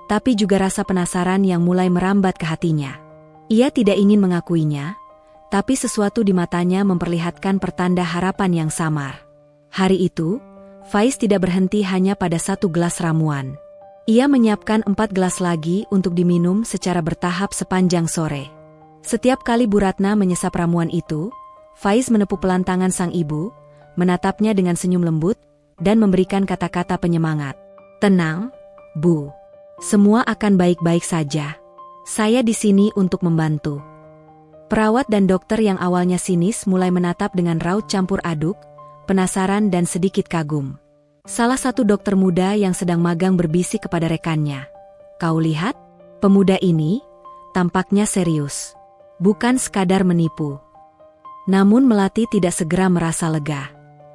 S1: tapi juga rasa penasaran yang mulai merambat ke hatinya. Ia tidak ingin mengakuinya, tapi sesuatu di matanya memperlihatkan pertanda harapan yang samar. Hari itu, Faiz tidak berhenti hanya pada satu gelas ramuan. Ia menyiapkan 4 gelas lagi untuk diminum secara bertahap sepanjang sore. Setiap kali Bu Ratna menyesap ramuan itu, Faiz menepuk pelan tangan sang ibu, menatapnya dengan senyum lembut, dan memberikan kata-kata penyemangat. Tenang, Bu. Semua akan baik-baik saja. Saya di sini untuk membantu. Perawat dan dokter yang awalnya sinis mulai menatap dengan raut campur aduk, penasaran dan sedikit kagum. Salah satu dokter muda yang sedang magang berbisik kepada rekannya. Kau lihat, pemuda ini tampaknya serius. Bukan sekadar menipu. Namun Melati tidak segera merasa lega.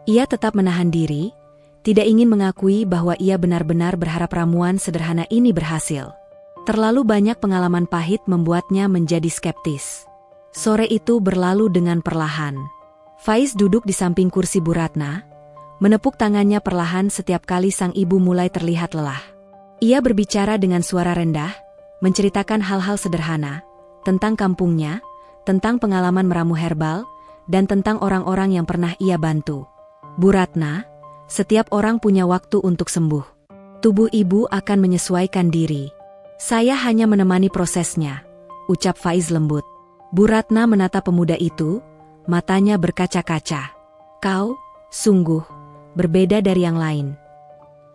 S1: Ia tetap menahan diri, tidak ingin mengakui bahwa ia benar-benar berharap ramuan sederhana ini berhasil. Terlalu banyak pengalaman pahit membuatnya menjadi skeptis. Sore itu berlalu dengan perlahan. Faiz duduk di samping kursi Bu Ratna, menepuk tangannya perlahan setiap kali sang ibu mulai terlihat lelah. Ia berbicara dengan suara rendah, menceritakan hal-hal sederhana, tentang kampungnya, tentang pengalaman meramu herbal, dan tentang orang-orang yang pernah ia bantu. Bu Ratna, setiap orang punya waktu untuk sembuh. Tubuh ibu akan menyesuaikan diri. Saya hanya menemani prosesnya, ucap Faiz lembut. Bu Ratna menatap pemuda itu, matanya berkaca-kaca. Kau, sungguh, berbeda dari yang lain.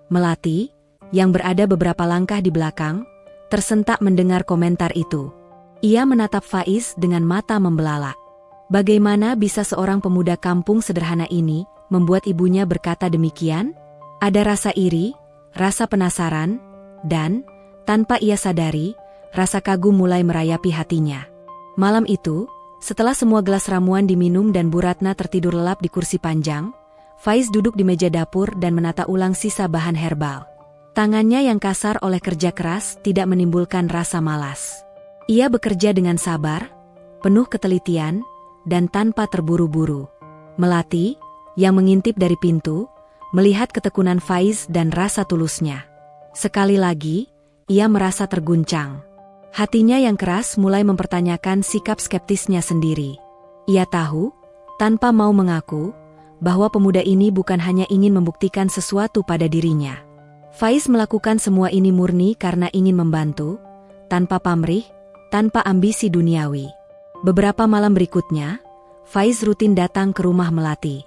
S1: Melati, yang berada beberapa langkah di belakang, tersentak mendengar komentar itu. Ia menatap Faiz dengan mata membelalak. Bagaimana bisa seorang pemuda kampung sederhana ini membuat ibunya berkata demikian? Ada rasa iri, rasa penasaran, dan, tanpa ia sadari, rasa kagum mulai merayapi hatinya. Malam itu, setelah semua gelas ramuan diminum dan Bu Ratna tertidur lelap di kursi panjang, Faiz duduk di meja dapur dan menata ulang sisa bahan herbal. Tangannya yang kasar oleh kerja keras tidak menimbulkan rasa malas. Ia bekerja dengan sabar, penuh ketelitian, dan tanpa terburu-buru. Melati, yang mengintip dari pintu, melihat ketekunan Faiz dan rasa tulusnya. Sekali lagi, ia merasa terguncang. Hatinya yang keras mulai mempertanyakan sikap skeptisnya sendiri. Ia tahu, tanpa mau mengaku, bahwa pemuda ini bukan hanya ingin membuktikan sesuatu pada dirinya. Faiz melakukan semua ini murni karena ingin membantu, tanpa pamrih, tanpa ambisi duniawi. Beberapa malam berikutnya, Faiz rutin datang ke rumah Melati.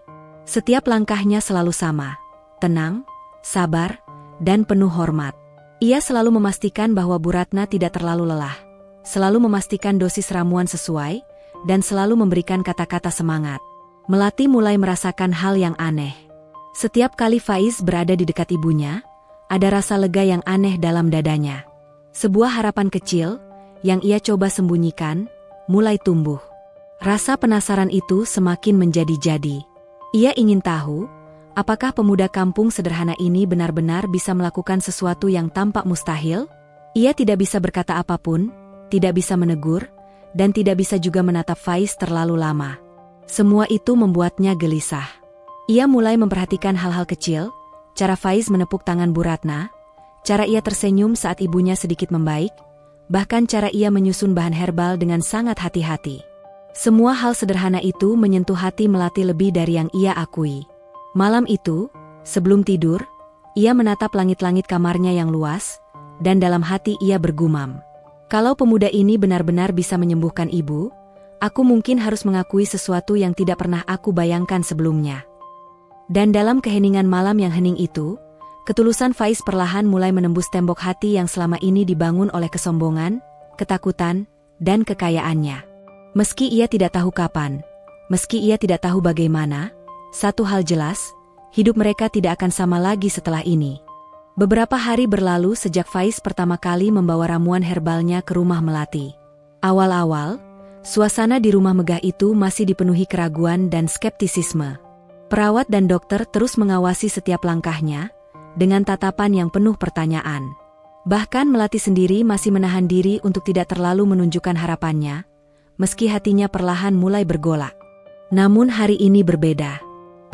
S1: Setiap langkahnya selalu sama, tenang, sabar, dan penuh hormat. Ia selalu memastikan bahwa Bu Ratna tidak terlalu lelah, selalu memastikan dosis ramuan sesuai, dan selalu memberikan kata-kata semangat. Melati mulai merasakan hal yang aneh. Setiap kali Faiz berada di dekat ibunya, ada rasa lega yang aneh dalam dadanya. Sebuah harapan kecil, yang ia coba sembunyikan, mulai tumbuh. Rasa penasaran itu semakin menjadi-jadi. Ia ingin tahu, apakah pemuda kampung sederhana ini benar-benar bisa melakukan sesuatu yang tampak mustahil? Ia tidak bisa berkata apapun, tidak bisa menegur, dan tidak bisa juga menatap Faiz terlalu lama. Semua itu membuatnya gelisah. Ia mulai memperhatikan hal-hal kecil, cara Faiz menepuk tangan Bu Ratna, cara ia tersenyum saat ibunya sedikit membaik, bahkan cara ia menyusun bahan herbal dengan sangat hati-hati. Semua hal sederhana itu menyentuh hati Melati lebih dari yang ia akui. Malam itu, sebelum tidur, ia menatap langit-langit kamarnya yang luas, dan dalam hati ia bergumam. Kalau pemuda ini benar-benar bisa menyembuhkan ibu, aku mungkin harus mengakui sesuatu yang tidak pernah aku bayangkan sebelumnya. Dan dalam keheningan malam yang hening itu, ketulusan Faiz perlahan mulai menembus tembok hati yang selama ini dibangun oleh kesombongan, ketakutan, dan kekayaannya. Meski ia tidak tahu kapan, meski ia tidak tahu bagaimana, satu hal jelas, hidup mereka tidak akan sama lagi setelah ini. Beberapa hari berlalu sejak Faiz pertama kali membawa ramuan herbalnya ke rumah Melati. Awal-awal, suasana di rumah megah itu masih dipenuhi keraguan dan skeptisisme. Perawat dan dokter terus mengawasi setiap langkahnya, dengan tatapan yang penuh pertanyaan. Bahkan Melati sendiri masih menahan diri untuk tidak terlalu menunjukkan harapannya, meski hatinya perlahan mulai bergolak. Namun hari ini berbeda.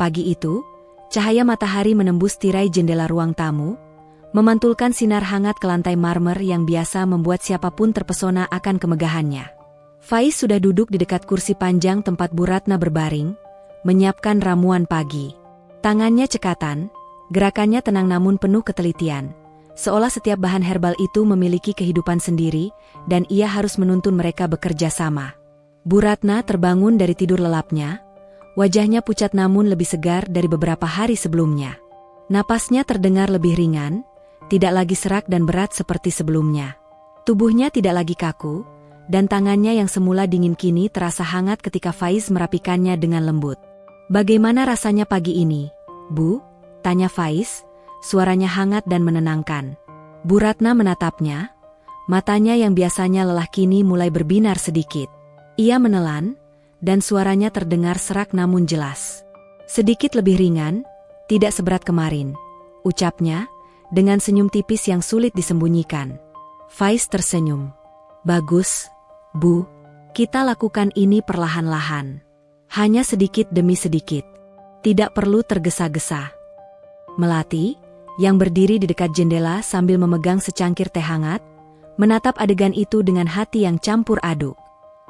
S1: Pagi itu, cahaya matahari menembus tirai jendela ruang tamu, memantulkan sinar hangat ke lantai marmer yang biasa membuat siapapun terpesona akan kemegahannya. Faiz sudah duduk di dekat kursi panjang tempat Bu Ratna berbaring, menyiapkan ramuan pagi. Tangannya cekatan, gerakannya tenang namun penuh ketelitian, seolah setiap bahan herbal itu memiliki kehidupan sendiri, dan ia harus menuntun mereka bekerja sama. Bu Ratna terbangun dari tidur lelapnya, wajahnya pucat namun lebih segar dari beberapa hari sebelumnya. Napasnya terdengar lebih ringan, tidak lagi serak dan berat seperti sebelumnya. Tubuhnya tidak lagi kaku, dan tangannya yang semula dingin kini terasa hangat ketika Faiz merapikannya dengan lembut. "Bagaimana rasanya pagi ini, Bu?" tanya Faiz, suaranya hangat dan menenangkan. Bu Ratna menatapnya, matanya yang biasanya lelah kini mulai berbinar sedikit. Ia menelan, dan suaranya terdengar serak namun jelas. "Sedikit lebih ringan, tidak seberat kemarin," ucapnya, dengan senyum tipis yang sulit disembunyikan. Faiz tersenyum. "Bagus, Bu. Kita lakukan ini perlahan-lahan. Hanya sedikit demi sedikit. Tidak perlu tergesa-gesa." Melati, yang berdiri di dekat jendela sambil memegang secangkir teh hangat, menatap adegan itu dengan hati yang campur aduk.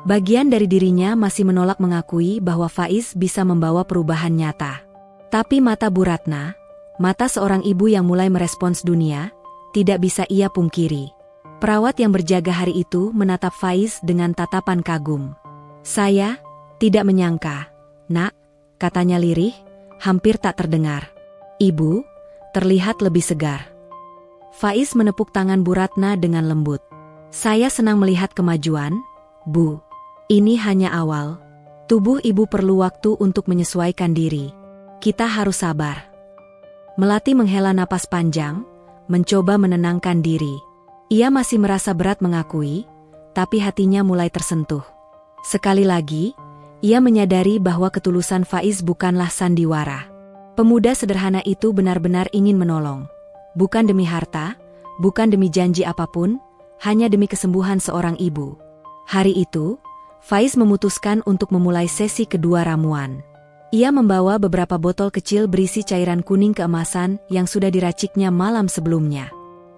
S1: Bagian dari dirinya masih menolak mengakui bahwa Faiz bisa membawa perubahan nyata. Tapi mata Bu Ratna, mata seorang ibu yang mulai merespons dunia, tidak bisa ia pungkiri. Perawat yang berjaga hari itu menatap Faiz dengan tatapan kagum. "Saya tidak menyangka, Nak," katanya lirih, hampir tak terdengar. "Ibu terlihat lebih segar." Faiz menepuk tangan Bu Ratna dengan lembut. "Saya senang melihat kemajuan, Bu. Ini hanya awal. Tubuh ibu perlu waktu untuk menyesuaikan diri. Kita harus sabar." Melati menghela napas panjang, mencoba menenangkan diri. Ia masih merasa berat mengakui, tapi hatinya mulai tersentuh. Sekali lagi, ia menyadari bahwa ketulusan Faiz bukanlah sandiwara. Pemuda sederhana itu benar-benar ingin menolong. Bukan demi harta, bukan demi janji apapun, hanya demi kesembuhan seorang ibu. Hari itu, Faiz memutuskan untuk memulai sesi kedua ramuan. Ia membawa beberapa botol kecil berisi cairan kuning keemasan yang sudah diraciknya malam sebelumnya.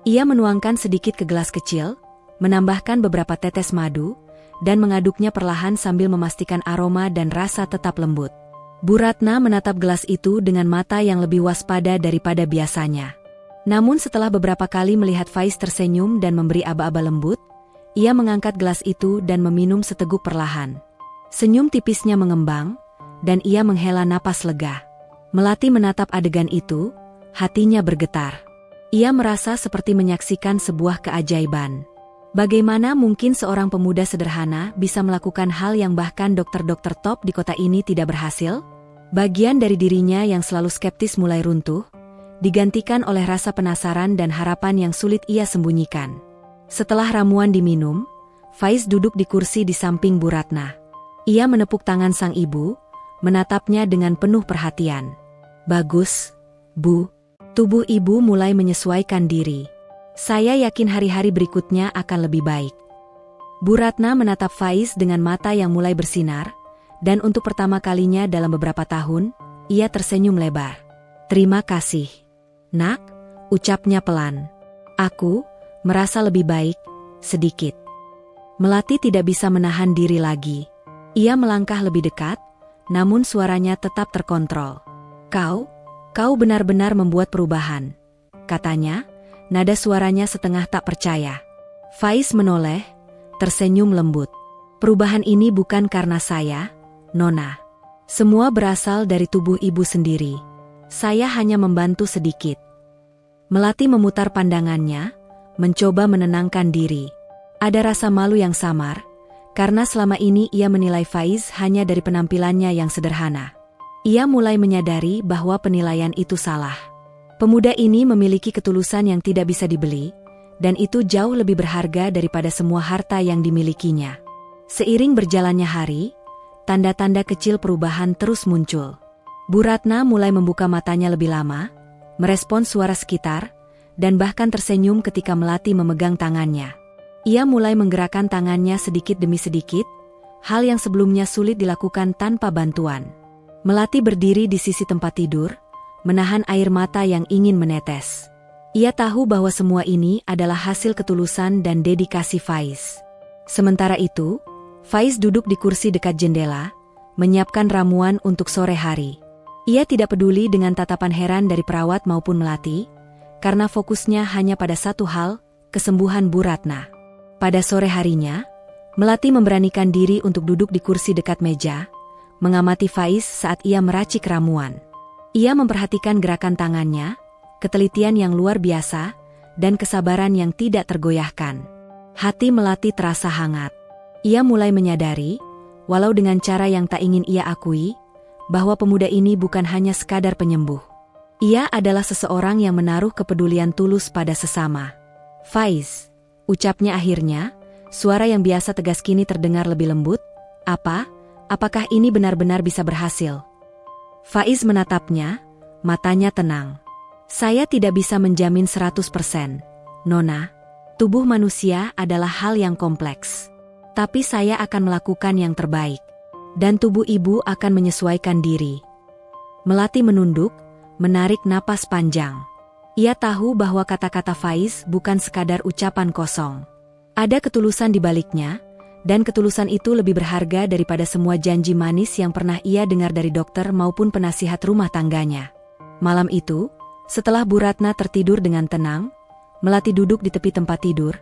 S1: Ia menuangkan sedikit ke gelas kecil, menambahkan beberapa tetes madu, dan mengaduknya perlahan sambil memastikan aroma dan rasa tetap lembut. Bu Ratna menatap gelas itu dengan mata yang lebih waspada daripada biasanya. Namun setelah beberapa kali melihat Faiz tersenyum dan memberi aba-aba lembut, ia mengangkat gelas itu dan meminum seteguk perlahan. Senyum tipisnya mengembang, dan ia menghela napas lega. Melati menatap adegan itu, hatinya bergetar. Ia merasa seperti menyaksikan sebuah keajaiban. Bagaimana mungkin seorang pemuda sederhana bisa melakukan hal yang bahkan dokter-dokter top di kota ini tidak berhasil? Bagian dari dirinya yang selalu skeptis mulai runtuh, digantikan oleh rasa penasaran dan harapan yang sulit ia sembunyikan. Setelah ramuan diminum, Faiz duduk di kursi di samping Bu Ratna. Ia menepuk tangan sang ibu, menatapnya dengan penuh perhatian. "Bagus, Bu. Tubuh ibu mulai menyesuaikan diri. Saya yakin hari-hari berikutnya akan lebih baik." Bu Ratna menatap Faiz dengan mata yang mulai bersinar, dan untuk pertama kalinya dalam beberapa tahun, ia tersenyum lebar. "Terima kasih, Nak," ucapnya pelan. "Aku merasa lebih baik, sedikit." Melati tidak bisa menahan diri lagi. Ia melangkah lebih dekat, namun suaranya tetap terkontrol. Kau benar-benar membuat perubahan," katanya, nada suaranya setengah tak percaya. Faiz menoleh, tersenyum lembut. "Perubahan ini bukan karena saya, Nona. Semua berasal dari tubuh ibu sendiri. Saya hanya membantu sedikit." Melati memutar pandangannya, mencoba menenangkan diri. Ada rasa malu yang samar, karena selama ini ia menilai Faiz hanya dari penampilannya yang sederhana. Ia mulai menyadari bahwa penilaian itu salah. Pemuda ini memiliki ketulusan yang tidak bisa dibeli, dan itu jauh lebih berharga daripada semua harta yang dimilikinya. Seiring berjalannya hari, tanda-tanda kecil perubahan terus muncul. Bu Ratna mulai membuka matanya lebih lama, merespons suara sekitar, dan bahkan tersenyum ketika Melati memegang tangannya. Ia mulai menggerakkan tangannya sedikit demi sedikit, hal yang sebelumnya sulit dilakukan tanpa bantuan. Melati berdiri di sisi tempat tidur, menahan air mata yang ingin menetes. Ia tahu bahwa semua ini adalah hasil ketulusan dan dedikasi Faiz. Sementara itu, Faiz duduk di kursi dekat jendela, menyiapkan ramuan untuk sore hari. Ia tidak peduli dengan tatapan heran dari perawat maupun Melati, karena fokusnya hanya pada satu hal, kesembuhan Bu Ratna. Pada sore harinya, Melati memberanikan diri untuk duduk di kursi dekat meja, mengamati Faiz saat ia meracik ramuan. Ia memperhatikan gerakan tangannya, ketelitian yang luar biasa, dan kesabaran yang tidak tergoyahkan. Hati Melati terasa hangat. Ia mulai menyadari, walau dengan cara yang tak ingin ia akui, bahwa pemuda ini bukan hanya sekadar penyembuh. Ia adalah seseorang yang menaruh kepedulian tulus pada sesama. "Faiz," ucapnya akhirnya, suara yang biasa tegas kini terdengar lebih lembut. Apakah ini benar-benar bisa berhasil?" Faiz menatapnya, matanya tenang. "Saya tidak bisa menjamin 100%, Nona. Tubuh manusia adalah hal yang kompleks. Tapi saya akan melakukan yang terbaik. Dan tubuh ibu akan menyesuaikan diri." Melati menunduk, menarik napas panjang. Ia tahu bahwa kata-kata Faiz bukan sekadar ucapan kosong. Ada ketulusan di baliknya, dan ketulusan itu lebih berharga daripada semua janji manis yang pernah ia dengar dari dokter maupun penasihat rumah tangganya. Malam itu, setelah Bu Ratna tertidur dengan tenang, Melati duduk di tepi tempat tidur,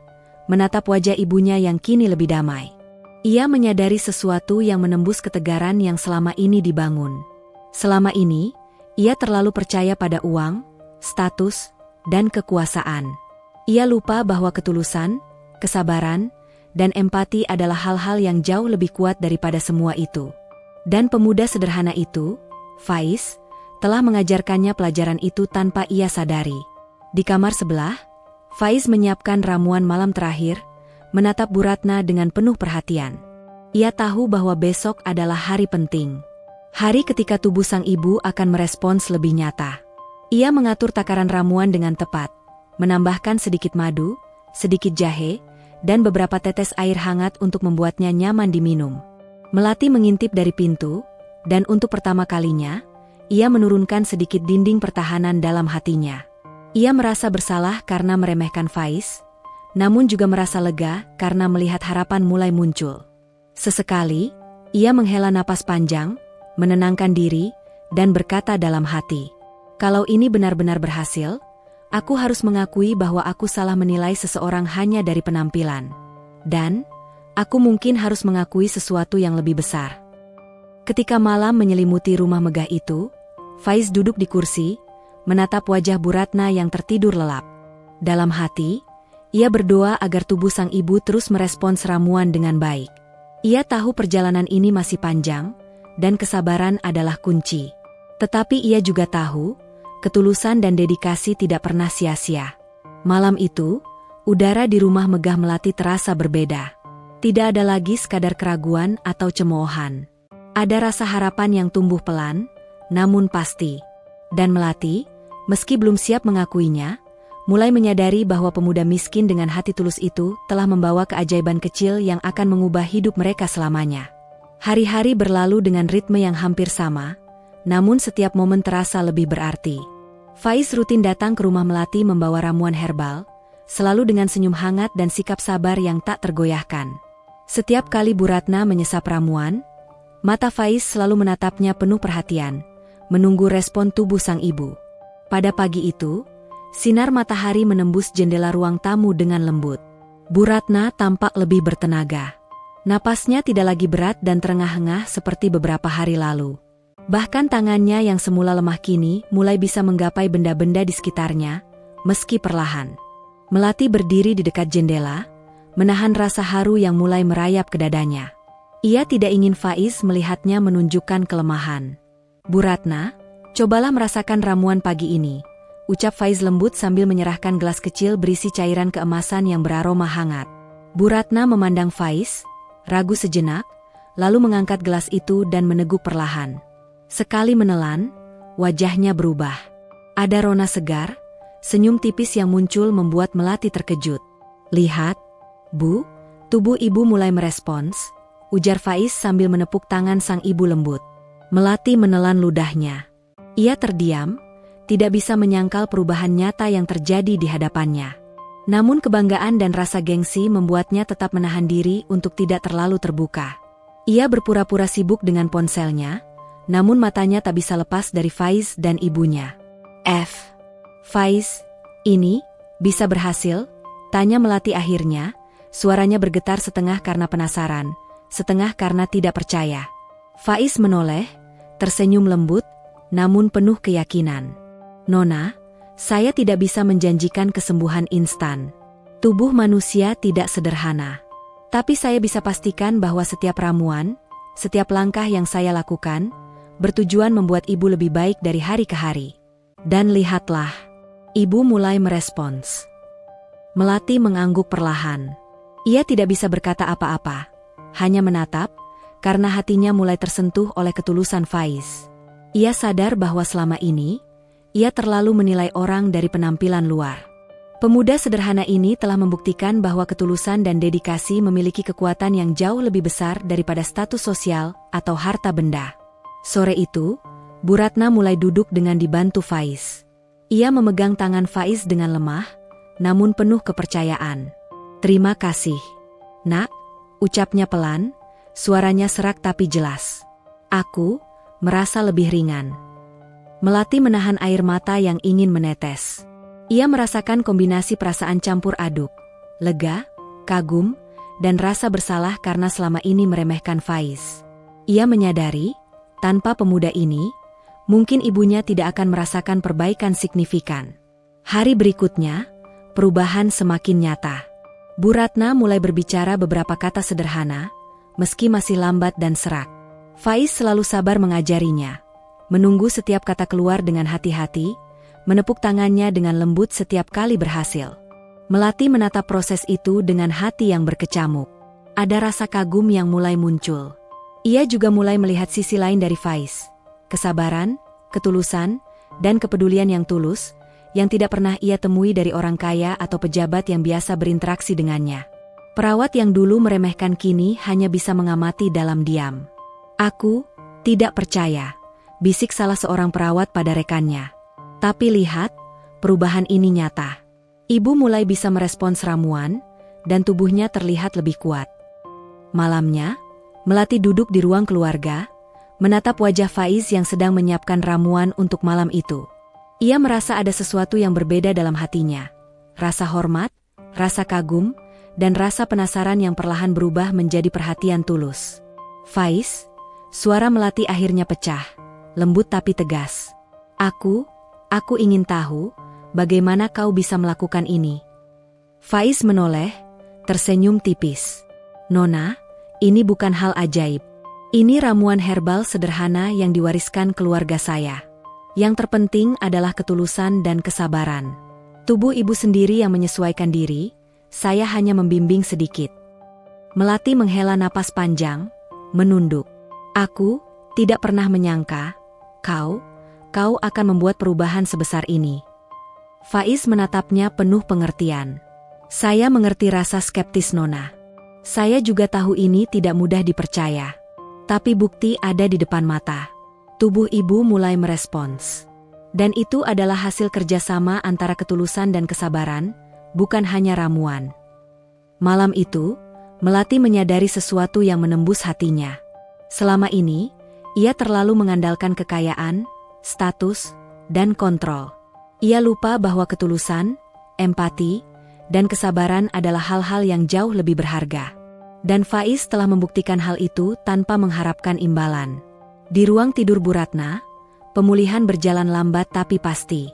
S1: menatap wajah ibunya yang kini lebih damai. Ia menyadari sesuatu yang menembus ketegaran yang selama ini dibangun. Selama ini, ia terlalu percaya pada uang, status, dan kekuasaan. Ia lupa bahwa ketulusan, kesabaran, dan empati adalah hal-hal yang jauh lebih kuat daripada semua itu. Dan pemuda sederhana itu, Faiz, telah mengajarkannya pelajaran itu tanpa ia sadari. Di kamar sebelah, Faiz menyiapkan ramuan malam terakhir, menatap Bu Ratna dengan penuh perhatian. Ia tahu bahwa besok adalah hari penting. Hari ketika tubuh sang ibu akan merespons lebih nyata. Ia mengatur takaran ramuan dengan tepat, menambahkan sedikit madu, sedikit jahe, dan beberapa tetes air hangat untuk membuatnya nyaman diminum. Melati mengintip dari pintu, dan untuk pertama kalinya, ia menurunkan sedikit dinding pertahanan dalam hatinya. Ia merasa bersalah karena meremehkan Faiz, namun juga merasa lega karena melihat harapan mulai muncul. Sesekali, ia menghela napas panjang, menenangkan diri, dan berkata dalam hati, "Kalau ini benar-benar berhasil, aku harus mengakui bahwa aku salah menilai seseorang hanya dari penampilan. Dan, aku mungkin harus mengakui sesuatu yang lebih besar." Ketika malam menyelimuti rumah megah itu, Faiz duduk di kursi, menatap wajah Bu Ratna yang tertidur lelap. Dalam hati, ia berdoa agar tubuh sang ibu terus merespons ramuan dengan baik. Ia tahu perjalanan ini masih panjang, dan kesabaran adalah kunci. Tetapi ia juga tahu, ketulusan dan dedikasi tidak pernah sia-sia. Malam itu, udara di rumah megah Melati terasa berbeda. Tidak ada lagi sekadar keraguan atau cemoohan. Ada rasa harapan yang tumbuh pelan, namun pasti. Dan Melati, meski belum siap mengakuinya, mulai menyadari bahwa pemuda miskin dengan hati tulus itu telah membawa keajaiban kecil yang akan mengubah hidup mereka selamanya. Hari-hari berlalu dengan ritme yang hampir sama, namun setiap momen terasa lebih berarti. Faiz rutin datang ke rumah Melati membawa ramuan herbal, selalu dengan senyum hangat dan sikap sabar yang tak tergoyahkan. Setiap kali Bu Ratna menyesap ramuan, mata Faiz selalu menatapnya penuh perhatian, menunggu respon tubuh sang ibu. Pada pagi itu, sinar matahari menembus jendela ruang tamu dengan lembut. Bu Ratna tampak lebih bertenaga. Napasnya tidak lagi berat dan terengah-engah seperti beberapa hari lalu. Bahkan tangannya yang semula lemah kini mulai bisa menggapai benda-benda di sekitarnya, meski perlahan. Melati berdiri di dekat jendela, menahan rasa haru yang mulai merayap ke dadanya. Ia tidak ingin Faiz melihatnya menunjukkan kelemahan. "Bu Ratna, cobalah merasakan ramuan pagi ini," ucap Faiz lembut sambil menyerahkan gelas kecil berisi cairan keemasan yang beraroma hangat. Bu Ratna memandang Faiz, ragu sejenak, lalu mengangkat gelas itu dan meneguk perlahan. Sekali menelan, wajahnya berubah. Ada rona segar, senyum tipis yang muncul membuat Melati terkejut. "Lihat, Bu, tubuh ibu mulai merespons," ujar Faiz sambil menepuk tangan sang ibu lembut. Melati menelan ludahnya. Ia terdiam, tidak bisa menyangkal perubahan nyata yang terjadi di hadapannya. Namun kebanggaan dan rasa gengsi membuatnya tetap menahan diri untuk tidak terlalu terbuka. Ia berpura-pura sibuk dengan ponselnya, namun matanya tak bisa lepas dari Faiz dan ibunya. Faiz, ini bisa berhasil?" tanya Melati akhirnya, suaranya bergetar setengah karena penasaran, setengah karena tidak percaya. Faiz menoleh, tersenyum lembut, namun penuh keyakinan. "Nona, saya tidak bisa menjanjikan kesembuhan instan. Tubuh manusia tidak sederhana. Tapi saya bisa pastikan bahwa setiap ramuan, setiap langkah yang saya lakukan, bertujuan membuat ibu lebih baik dari hari ke hari. Dan lihatlah, ibu mulai merespons." Melati mengangguk perlahan. Ia tidak bisa berkata apa-apa, hanya menatap, karena hatinya mulai tersentuh oleh ketulusan Faiz. Ia sadar bahwa selama ini, ia terlalu menilai orang dari penampilan luar. Pemuda sederhana ini telah membuktikan bahwa ketulusan dan dedikasi memiliki kekuatan yang jauh lebih besar daripada status sosial atau harta benda. Sore itu, Bu Ratna mulai duduk dengan dibantu Faiz. Ia memegang tangan Faiz dengan lemah, namun penuh kepercayaan. "Terima kasih, Nak," ucapnya pelan, suaranya serak tapi jelas. "Aku merasa lebih ringan." Melati menahan air mata yang ingin menetes. Ia merasakan kombinasi perasaan campur aduk, lega, kagum, dan rasa bersalah karena selama ini meremehkan Faiz. Ia menyadari, tanpa pemuda ini, mungkin ibunya tidak akan merasakan perbaikan signifikan. Hari berikutnya, perubahan semakin nyata. Bu Ratna mulai berbicara beberapa kata sederhana, meski masih lambat dan serak. Faiz selalu sabar mengajarinya, menunggu setiap kata keluar dengan hati-hati, menepuk tangannya dengan lembut setiap kali berhasil. Melati menatap proses itu dengan hati yang berkecamuk. Ada rasa kagum yang mulai muncul. Ia juga mulai melihat sisi lain dari Faiz. Kesabaran, ketulusan, dan kepedulian yang tulus, yang tidak pernah ia temui dari orang kaya atau pejabat yang biasa berinteraksi dengannya. Perawat yang dulu meremehkan kini hanya bisa mengamati dalam diam. "Aku tidak percaya," bisik salah seorang perawat pada rekannya. "Tapi lihat, perubahan ini nyata." Ibu mulai bisa merespons ramuan, dan tubuhnya terlihat lebih kuat. Malamnya, Melati duduk di ruang keluarga, menatap wajah Faiz yang sedang menyiapkan ramuan untuk malam itu. Ia merasa ada sesuatu yang berbeda dalam hatinya. Rasa hormat, rasa kagum, dan rasa penasaran yang perlahan berubah menjadi perhatian tulus. "Faiz," suara Melati akhirnya pecah, lembut tapi tegas. Aku ingin tahu, bagaimana kau bisa melakukan ini?" Faiz menoleh, tersenyum tipis. "Nona, ini bukan hal ajaib. Ini ramuan herbal sederhana yang diwariskan keluarga saya. Yang terpenting adalah ketulusan dan kesabaran. Tubuh ibu sendiri yang menyesuaikan diri, saya hanya membimbing sedikit." Melati menghela napas panjang, menunduk. "Aku tidak pernah menyangka, kau akan membuat perubahan sebesar ini." Faiz menatapnya penuh pengertian. "Saya mengerti rasa skeptis Nona. Saya juga tahu ini tidak mudah dipercaya. Tapi bukti ada di depan mata." Tubuh ibu mulai merespons. Dan itu adalah hasil kerjasama antara ketulusan dan kesabaran, bukan hanya ramuan. Malam itu, Melati menyadari sesuatu yang menembus hatinya. Selama ini, ia terlalu mengandalkan kekayaan, status, dan kontrol. Ia lupa bahwa ketulusan, empati, dan kesabaran adalah hal-hal yang jauh lebih berharga. Dan Faiz telah membuktikan hal itu tanpa mengharapkan imbalan. Di ruang tidur Bu Ratna, pemulihan berjalan lambat tapi pasti.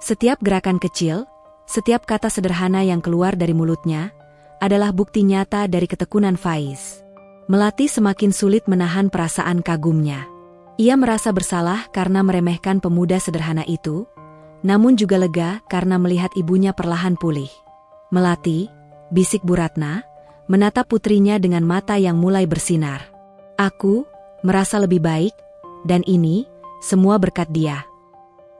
S1: Setiap gerakan kecil, setiap kata sederhana yang keluar dari mulutnya, adalah bukti nyata dari ketekunan Faiz. Melati semakin sulit menahan perasaan kagumnya. Ia merasa bersalah karena meremehkan pemuda sederhana itu, namun juga lega karena melihat ibunya perlahan pulih. "Melati," bisik Bu Ratna, menatap putrinya dengan mata yang mulai bersinar. "Aku merasa lebih baik, dan ini semua berkat dia."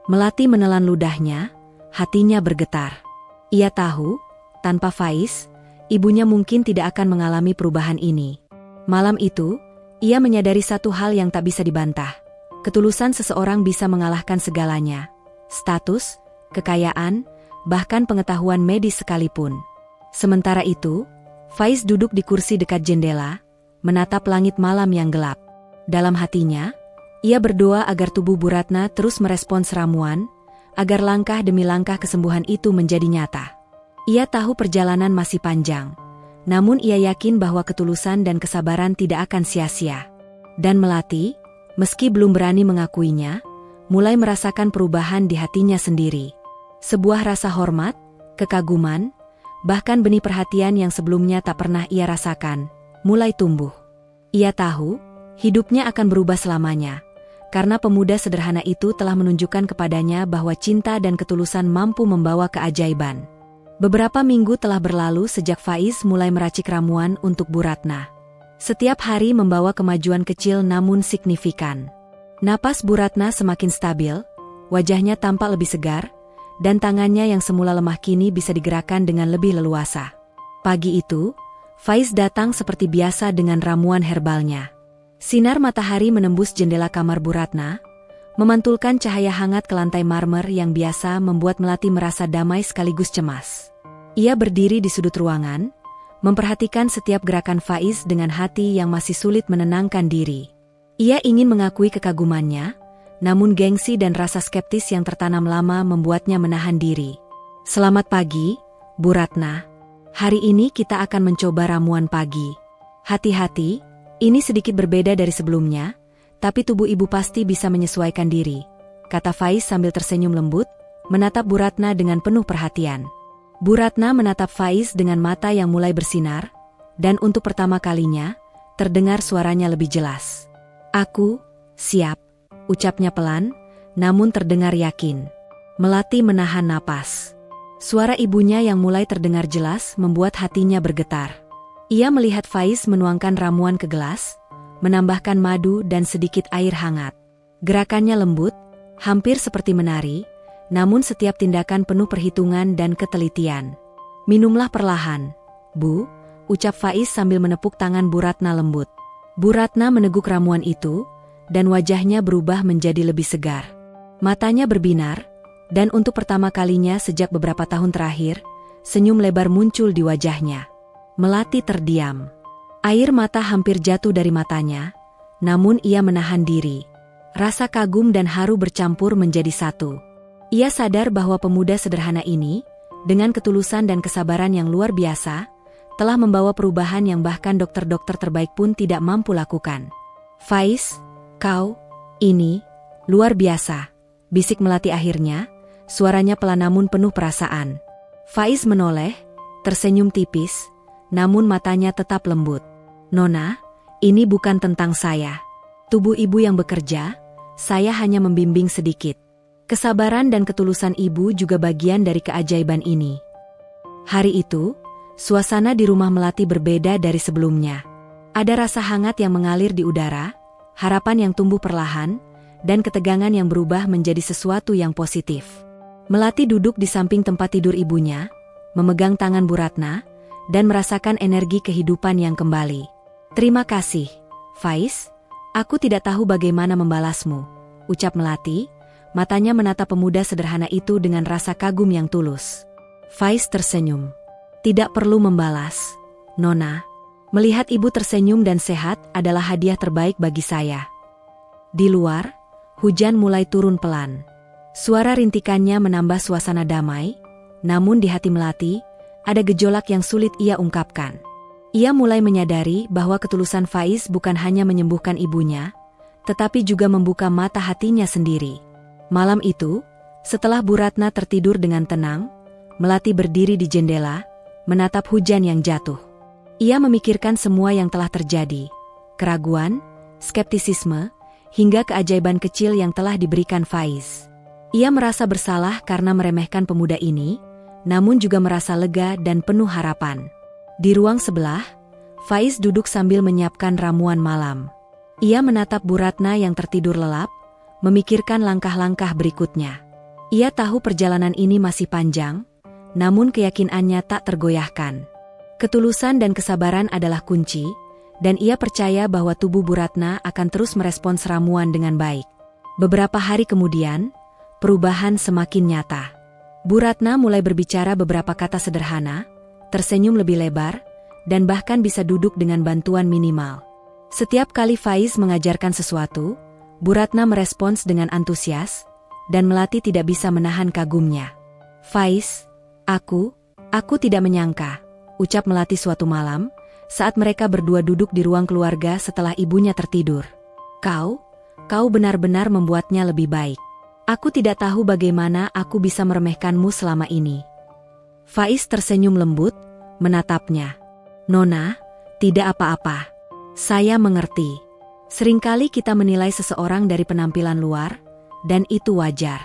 S1: Melati menelan ludahnya, hatinya bergetar. Ia tahu, tanpa Faiz, ibunya mungkin tidak akan mengalami perubahan ini. Malam itu, ia menyadari satu hal yang tak bisa dibantah. Ketulusan seseorang bisa mengalahkan segalanya. Status, kekayaan, bahkan pengetahuan medis sekalipun. Sementara itu, Faiz duduk di kursi dekat jendela, menatap langit malam yang gelap. Dalam hatinya, ia berdoa agar tubuh Bu Ratna terus merespons ramuan, agar langkah demi langkah kesembuhan itu menjadi nyata. Ia tahu perjalanan masih panjang, namun ia yakin bahwa ketulusan dan kesabaran tidak akan sia-sia. Dan Melati, meski belum berani mengakuinya, mulai merasakan perubahan di hatinya sendiri. Sebuah rasa hormat, kekaguman, bahkan benih perhatian yang sebelumnya tak pernah ia rasakan, mulai tumbuh. Ia tahu, hidupnya akan berubah selamanya, karena pemuda sederhana itu telah menunjukkan kepadanya bahwa cinta dan ketulusan mampu membawa keajaiban. Beberapa minggu telah berlalu sejak Faiz mulai meracik ramuan untuk Bu Ratna. Setiap hari membawa kemajuan kecil namun signifikan. Napas Bu Ratna semakin stabil, wajahnya tampak lebih segar, dan tangannya yang semula lemah kini bisa digerakkan dengan lebih leluasa. Pagi itu, Faiz datang seperti biasa dengan ramuan herbalnya. Sinar matahari menembus jendela kamar Bu Ratna, memantulkan cahaya hangat ke lantai marmer yang biasa membuat Melati merasa damai sekaligus cemas. Ia berdiri di sudut ruangan, memperhatikan setiap gerakan Faiz dengan hati yang masih sulit menenangkan diri. Ia ingin mengakui kekagumannya, namun gengsi dan rasa skeptis yang tertanam lama membuatnya menahan diri. "Selamat pagi, Bu Ratna. Hari ini kita akan mencoba ramuan pagi. Hati-hati, ini sedikit berbeda dari sebelumnya, tapi tubuh ibu pasti bisa menyesuaikan diri," kata Faiz sambil tersenyum lembut, menatap Bu Ratna dengan penuh perhatian. Bu Ratna menatap Faiz dengan mata yang mulai bersinar, dan untuk pertama kalinya, terdengar suaranya lebih jelas. "Aku siap," ucapnya pelan, namun terdengar yakin. Melati menahan napas. Suara ibunya yang mulai terdengar jelas membuat hatinya bergetar. Ia melihat Faiz menuangkan ramuan ke gelas, menambahkan madu dan sedikit air hangat. Gerakannya lembut, hampir seperti menari, namun setiap tindakan penuh perhitungan dan ketelitian. "Minumlah perlahan, Bu," ucap Faiz sambil menepuk tangan Bu Ratna lembut. Bu Ratna meneguk ramuan itu, dan wajahnya berubah menjadi lebih segar. Matanya berbinar, dan untuk pertama kalinya sejak beberapa tahun terakhir, senyum lebar muncul di wajahnya. Melati terdiam. Air mata hampir jatuh dari matanya, namun ia menahan diri. Rasa kagum dan haru bercampur menjadi satu. Ia sadar bahwa pemuda sederhana ini, dengan ketulusan dan kesabaran yang luar biasa, telah membawa perubahan yang bahkan dokter-dokter terbaik pun tidak mampu lakukan. "Faiz, kau, ini, luar biasa," bisik Melati akhirnya, suaranya pelan namun penuh perasaan. Faiz menoleh, tersenyum tipis, namun matanya tetap lembut. "Nona, ini bukan tentang saya. Tubuh ibu yang bekerja, saya hanya membimbing sedikit. Kesabaran dan ketulusan ibu juga bagian dari keajaiban ini." Hari itu, suasana di rumah Melati berbeda dari sebelumnya. Ada rasa hangat yang mengalir di udara, harapan yang tumbuh perlahan, dan ketegangan yang berubah menjadi sesuatu yang positif. Melati duduk di samping tempat tidur ibunya, memegang tangan Bu Ratna, dan merasakan energi kehidupan yang kembali. "Terima kasih, Faiz. Aku tidak tahu bagaimana membalasmu," ucap Melati, matanya menatap pemuda sederhana itu dengan rasa kagum yang tulus. Faiz tersenyum. "Tidak perlu membalas, Nona. Melihat ibu tersenyum dan sehat adalah hadiah terbaik bagi saya." Di luar, hujan mulai turun pelan. Suara rintikannya menambah suasana damai, namun di hati Melati, ada gejolak yang sulit ia ungkapkan. Ia mulai menyadari bahwa ketulusan Faiz bukan hanya menyembuhkan ibunya, tetapi juga membuka mata hatinya sendiri. Malam itu, setelah Bu Ratna tertidur dengan tenang, Melati berdiri di jendela, menatap hujan yang jatuh. Ia memikirkan semua yang telah terjadi, keraguan, skeptisisme, hingga keajaiban kecil yang telah diberikan Faiz. Ia merasa bersalah karena meremehkan pemuda ini, namun juga merasa lega dan penuh harapan. Di ruang sebelah, Faiz duduk sambil menyiapkan ramuan malam. Ia menatap Bu Ratna yang tertidur lelap, memikirkan langkah-langkah berikutnya. Ia tahu perjalanan ini masih panjang, namun keyakinannya tak tergoyahkan. Ketulusan dan kesabaran adalah kunci, dan ia percaya bahwa tubuh Bu Ratna akan terus merespons ramuan dengan baik. Beberapa hari kemudian, perubahan semakin nyata. Bu Ratna mulai berbicara beberapa kata sederhana, tersenyum lebih lebar, dan bahkan bisa duduk dengan bantuan minimal. Setiap kali Faiz mengajarkan sesuatu, Bu Ratna merespons dengan antusias, dan Melati tidak bisa menahan kagumnya. "Faiz, aku tidak menyangka," ucap Melati suatu malam, saat mereka berdua duduk di ruang keluarga setelah ibunya tertidur. Kau benar-benar membuatnya lebih baik. Aku tidak tahu bagaimana aku bisa meremehkanmu selama ini." Faiz tersenyum lembut, menatapnya. "Nona, tidak apa-apa. Saya mengerti. Seringkali kita menilai seseorang dari penampilan luar, dan itu wajar.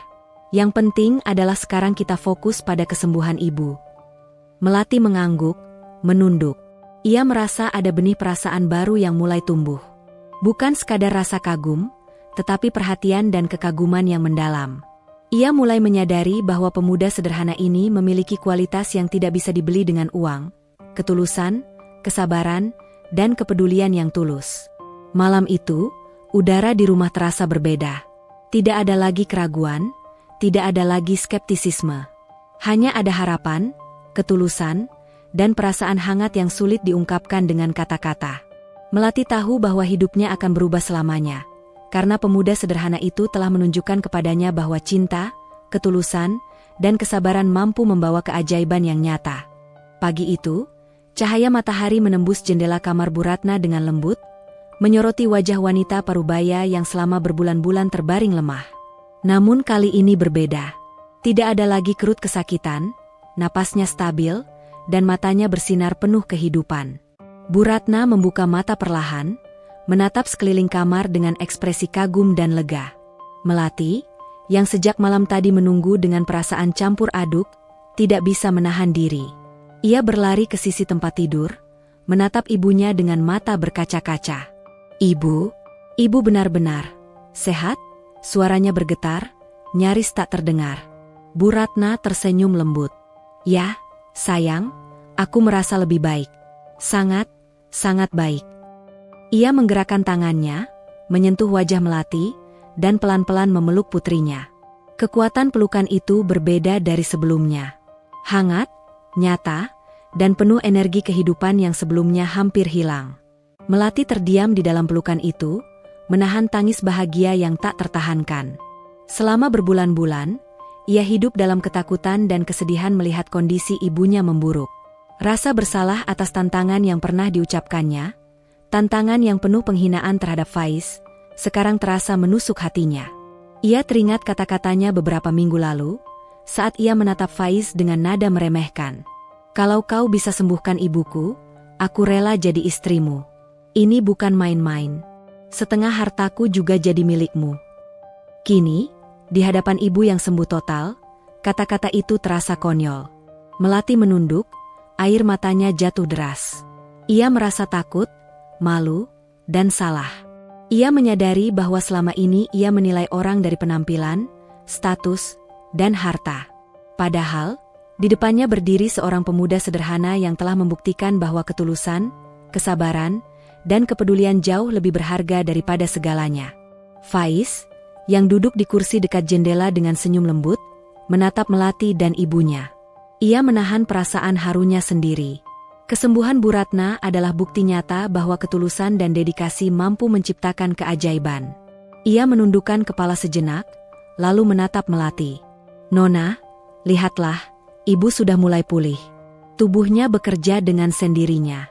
S1: Yang penting adalah sekarang kita fokus pada kesembuhan ibu." Melati mengangguk, menunduk. Ia merasa ada benih perasaan baru yang mulai tumbuh. Bukan sekadar rasa kagum, tetapi perhatian dan kekaguman yang mendalam. Ia mulai menyadari bahwa pemuda sederhana ini memiliki kualitas yang tidak bisa dibeli dengan uang, ketulusan, kesabaran, dan kepedulian yang tulus. Malam itu, udara di rumah terasa berbeda. Tidak ada lagi keraguan, tidak ada lagi skeptisisme. Hanya ada harapan, ketulusan, dan perasaan hangat yang sulit diungkapkan dengan kata-kata. Melati tahu bahwa hidupnya akan berubah selamanya, karena pemuda sederhana itu telah menunjukkan kepadanya bahwa cinta, ketulusan, dan kesabaran mampu membawa keajaiban yang nyata. Pagi itu, cahaya matahari menembus jendela kamar Bu Ratna dengan lembut, menyoroti wajah wanita parubaya yang selama berbulan-bulan terbaring lemah. Namun kali ini berbeda. Tidak ada lagi kerut kesakitan, napasnya stabil, dan matanya bersinar penuh kehidupan. Bu Ratna membuka mata perlahan, menatap sekeliling kamar dengan ekspresi kagum dan lega. Melati, yang sejak malam tadi menunggu dengan perasaan campur aduk, tidak bisa menahan diri. Ia berlari ke sisi tempat tidur, menatap ibunya dengan mata berkaca-kaca. "Ibu, ibu benar-benar sehat?" Suaranya bergetar, nyaris tak terdengar. Bu Ratna tersenyum lembut. "Ya, sayang, aku merasa lebih baik. Sangat, sangat baik." Ia menggerakkan tangannya, menyentuh wajah Melati, dan pelan-pelan memeluk putrinya. Kekuatan pelukan itu berbeda dari sebelumnya. Hangat, nyata, dan penuh energi kehidupan yang sebelumnya hampir hilang. Melati terdiam di dalam pelukan itu, menahan tangis bahagia yang tak tertahankan. Selama berbulan-bulan, ia hidup dalam ketakutan dan kesedihan melihat kondisi ibunya memburuk. Rasa bersalah atas tantangan yang pernah diucapkannya, tantangan yang penuh penghinaan terhadap Faiz, sekarang terasa menusuk hatinya. Ia teringat kata-katanya beberapa minggu lalu, saat ia menatap Faiz dengan nada meremehkan. "Kalau kau bisa sembuhkan ibuku, aku rela jadi istrimu. Ini bukan main-main. Setengah hartaku juga jadi milikmu." Kini, di hadapan ibu yang sembuh total, kata-kata itu terasa konyol. Melati menunduk, air matanya jatuh deras. Ia merasa takut, malu, dan salah. Ia menyadari bahwa selama ini ia menilai orang dari penampilan, status, dan harta. Padahal, di depannya berdiri seorang pemuda sederhana yang telah membuktikan bahwa ketulusan, kesabaran, dan kepedulian jauh lebih berharga daripada segalanya. Faiz, yang duduk di kursi dekat jendela dengan senyum lembut, menatap Melati dan ibunya. Ia menahan perasaan harunya sendiri. Kesembuhan Bu Ratna adalah bukti nyata bahwa ketulusan dan dedikasi mampu menciptakan keajaiban. Ia menundukkan kepala sejenak, lalu menatap Melati. "Nona, lihatlah, ibu sudah mulai pulih. Tubuhnya bekerja dengan sendirinya.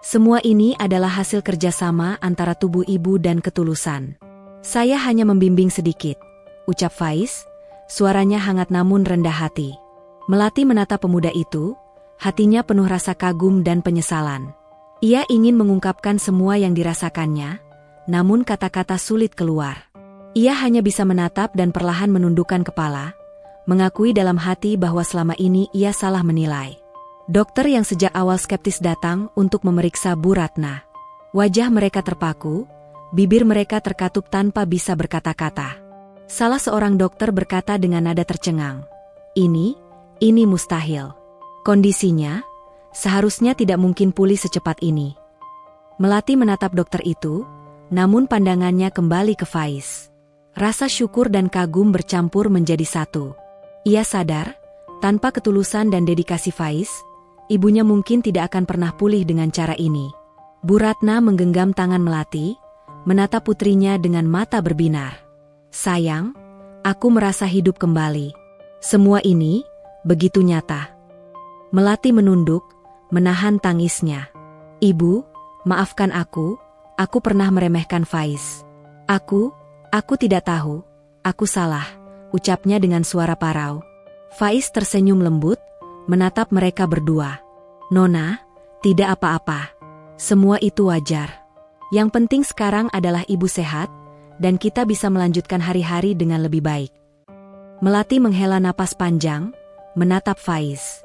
S1: Semua ini adalah hasil kerjasama antara tubuh ibu dan ketulusan. Saya hanya membimbing sedikit," ucap Faiz, suaranya hangat namun rendah hati. Melati menatap pemuda itu, hatinya penuh rasa kagum dan penyesalan. Ia ingin mengungkapkan semua yang dirasakannya, namun kata-kata sulit keluar. Ia hanya bisa menatap dan perlahan menundukkan kepala, mengakui dalam hati bahwa selama ini ia salah menilai. Dokter yang sejak awal skeptis datang untuk memeriksa Bu Ratna. Wajah mereka terpaku, bibir mereka terkatup tanpa bisa berkata-kata. Salah seorang dokter berkata dengan nada tercengang, Ini mustahil. Kondisinya, seharusnya tidak mungkin pulih secepat ini." Melati menatap dokter itu, namun pandangannya kembali ke Faiz. Rasa syukur dan kagum bercampur menjadi satu. Ia sadar, tanpa ketulusan dan dedikasi Faiz, ibunya mungkin tidak akan pernah pulih dengan cara ini. Bu Ratna menggenggam tangan Melati, menatap putrinya dengan mata berbinar. "Sayang, aku merasa hidup kembali. Semua ini begitu nyata." Melati menunduk, menahan tangisnya. "Ibu, maafkan aku pernah meremehkan Faiz. Aku tidak tahu, aku salah," ucapnya dengan suara parau. Faiz tersenyum lembut, menatap mereka berdua. "Nona, tidak apa-apa. Semua itu wajar. Yang penting sekarang adalah ibu sehat, dan kita bisa melanjutkan hari-hari dengan lebih baik." Melati menghela napas panjang, menatap Faiz.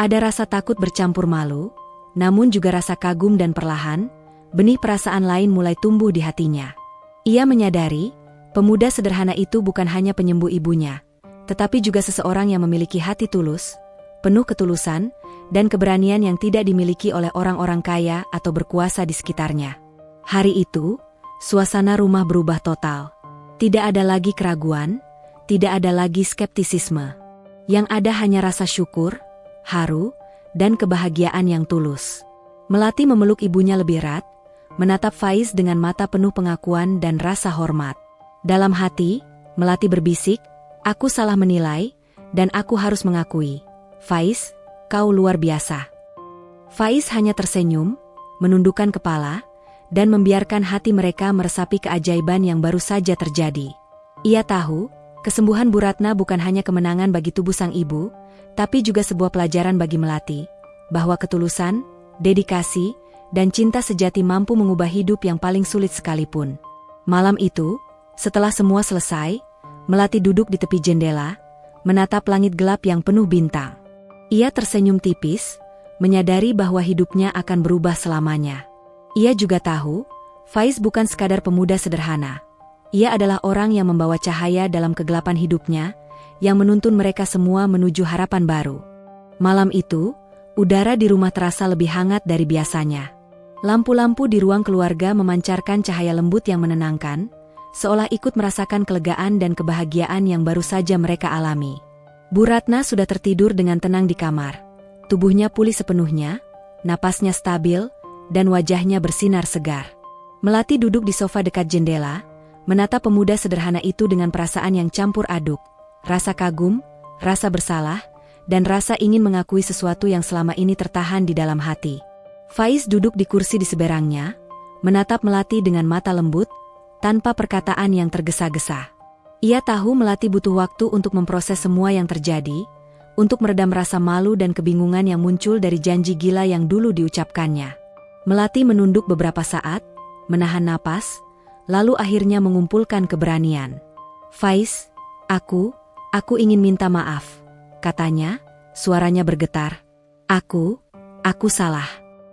S1: Ada rasa takut bercampur malu, namun juga rasa kagum dan perlahan, benih perasaan lain mulai tumbuh di hatinya. Ia menyadari, pemuda sederhana itu bukan hanya penyembuh ibunya, tetapi juga seseorang yang memiliki hati tulus, penuh ketulusan, dan keberanian yang tidak dimiliki oleh orang-orang kaya atau berkuasa di sekitarnya. Hari itu, suasana rumah berubah total. Tidak ada lagi keraguan, tidak ada lagi skeptisisme. Yang ada hanya rasa syukur, haru, dan kebahagiaan yang tulus. Melati memeluk ibunya lebih erat, menatap Faiz dengan mata penuh pengakuan dan rasa hormat. Dalam hati, Melati berbisik, "Aku salah menilai, dan aku harus mengakui. Faiz, kau luar biasa." Faiz hanya tersenyum, menundukkan kepala, dan membiarkan hati mereka meresapi keajaiban yang baru saja terjadi. Ia tahu, kesembuhan Bu Ratna bukan hanya kemenangan bagi tubuh sang ibu, tapi juga sebuah pelajaran bagi Melati, bahwa ketulusan, dedikasi, dan cinta sejati mampu mengubah hidup yang paling sulit sekalipun. Malam itu, setelah semua selesai, Melati duduk di tepi jendela, menatap langit gelap yang penuh bintang. Ia tersenyum tipis, menyadari bahwa hidupnya akan berubah selamanya. Ia juga tahu, Faiz bukan sekadar pemuda sederhana. Ia adalah orang yang membawa cahaya dalam kegelapan hidupnya, yang menuntun mereka semua menuju harapan baru. Malam itu, udara di rumah terasa lebih hangat dari biasanya. Lampu-lampu di ruang keluarga memancarkan cahaya lembut yang menenangkan, seolah ikut merasakan kelegaan dan kebahagiaan yang baru saja mereka alami. Bu Ratna sudah tertidur dengan tenang di kamar. Tubuhnya pulih sepenuhnya, napasnya stabil, dan wajahnya bersinar segar. Melati duduk di sofa dekat jendela, menatap pemuda sederhana itu dengan perasaan yang campur aduk. Rasa kagum, rasa bersalah, dan rasa ingin mengakui sesuatu yang selama ini tertahan di dalam hati. Faiz duduk di kursi di seberangnya, menatap Melati dengan mata lembut, tanpa perkataan yang tergesa-gesa. Ia tahu Melati butuh waktu untuk memproses semua yang terjadi, untuk meredam rasa malu dan kebingungan yang muncul dari janji gila yang dulu diucapkannya. Melati menunduk beberapa saat, menahan napas, lalu akhirnya mengumpulkan keberanian. "Faiz, aku ingin minta maaf," katanya, suaranya bergetar. Aku salah.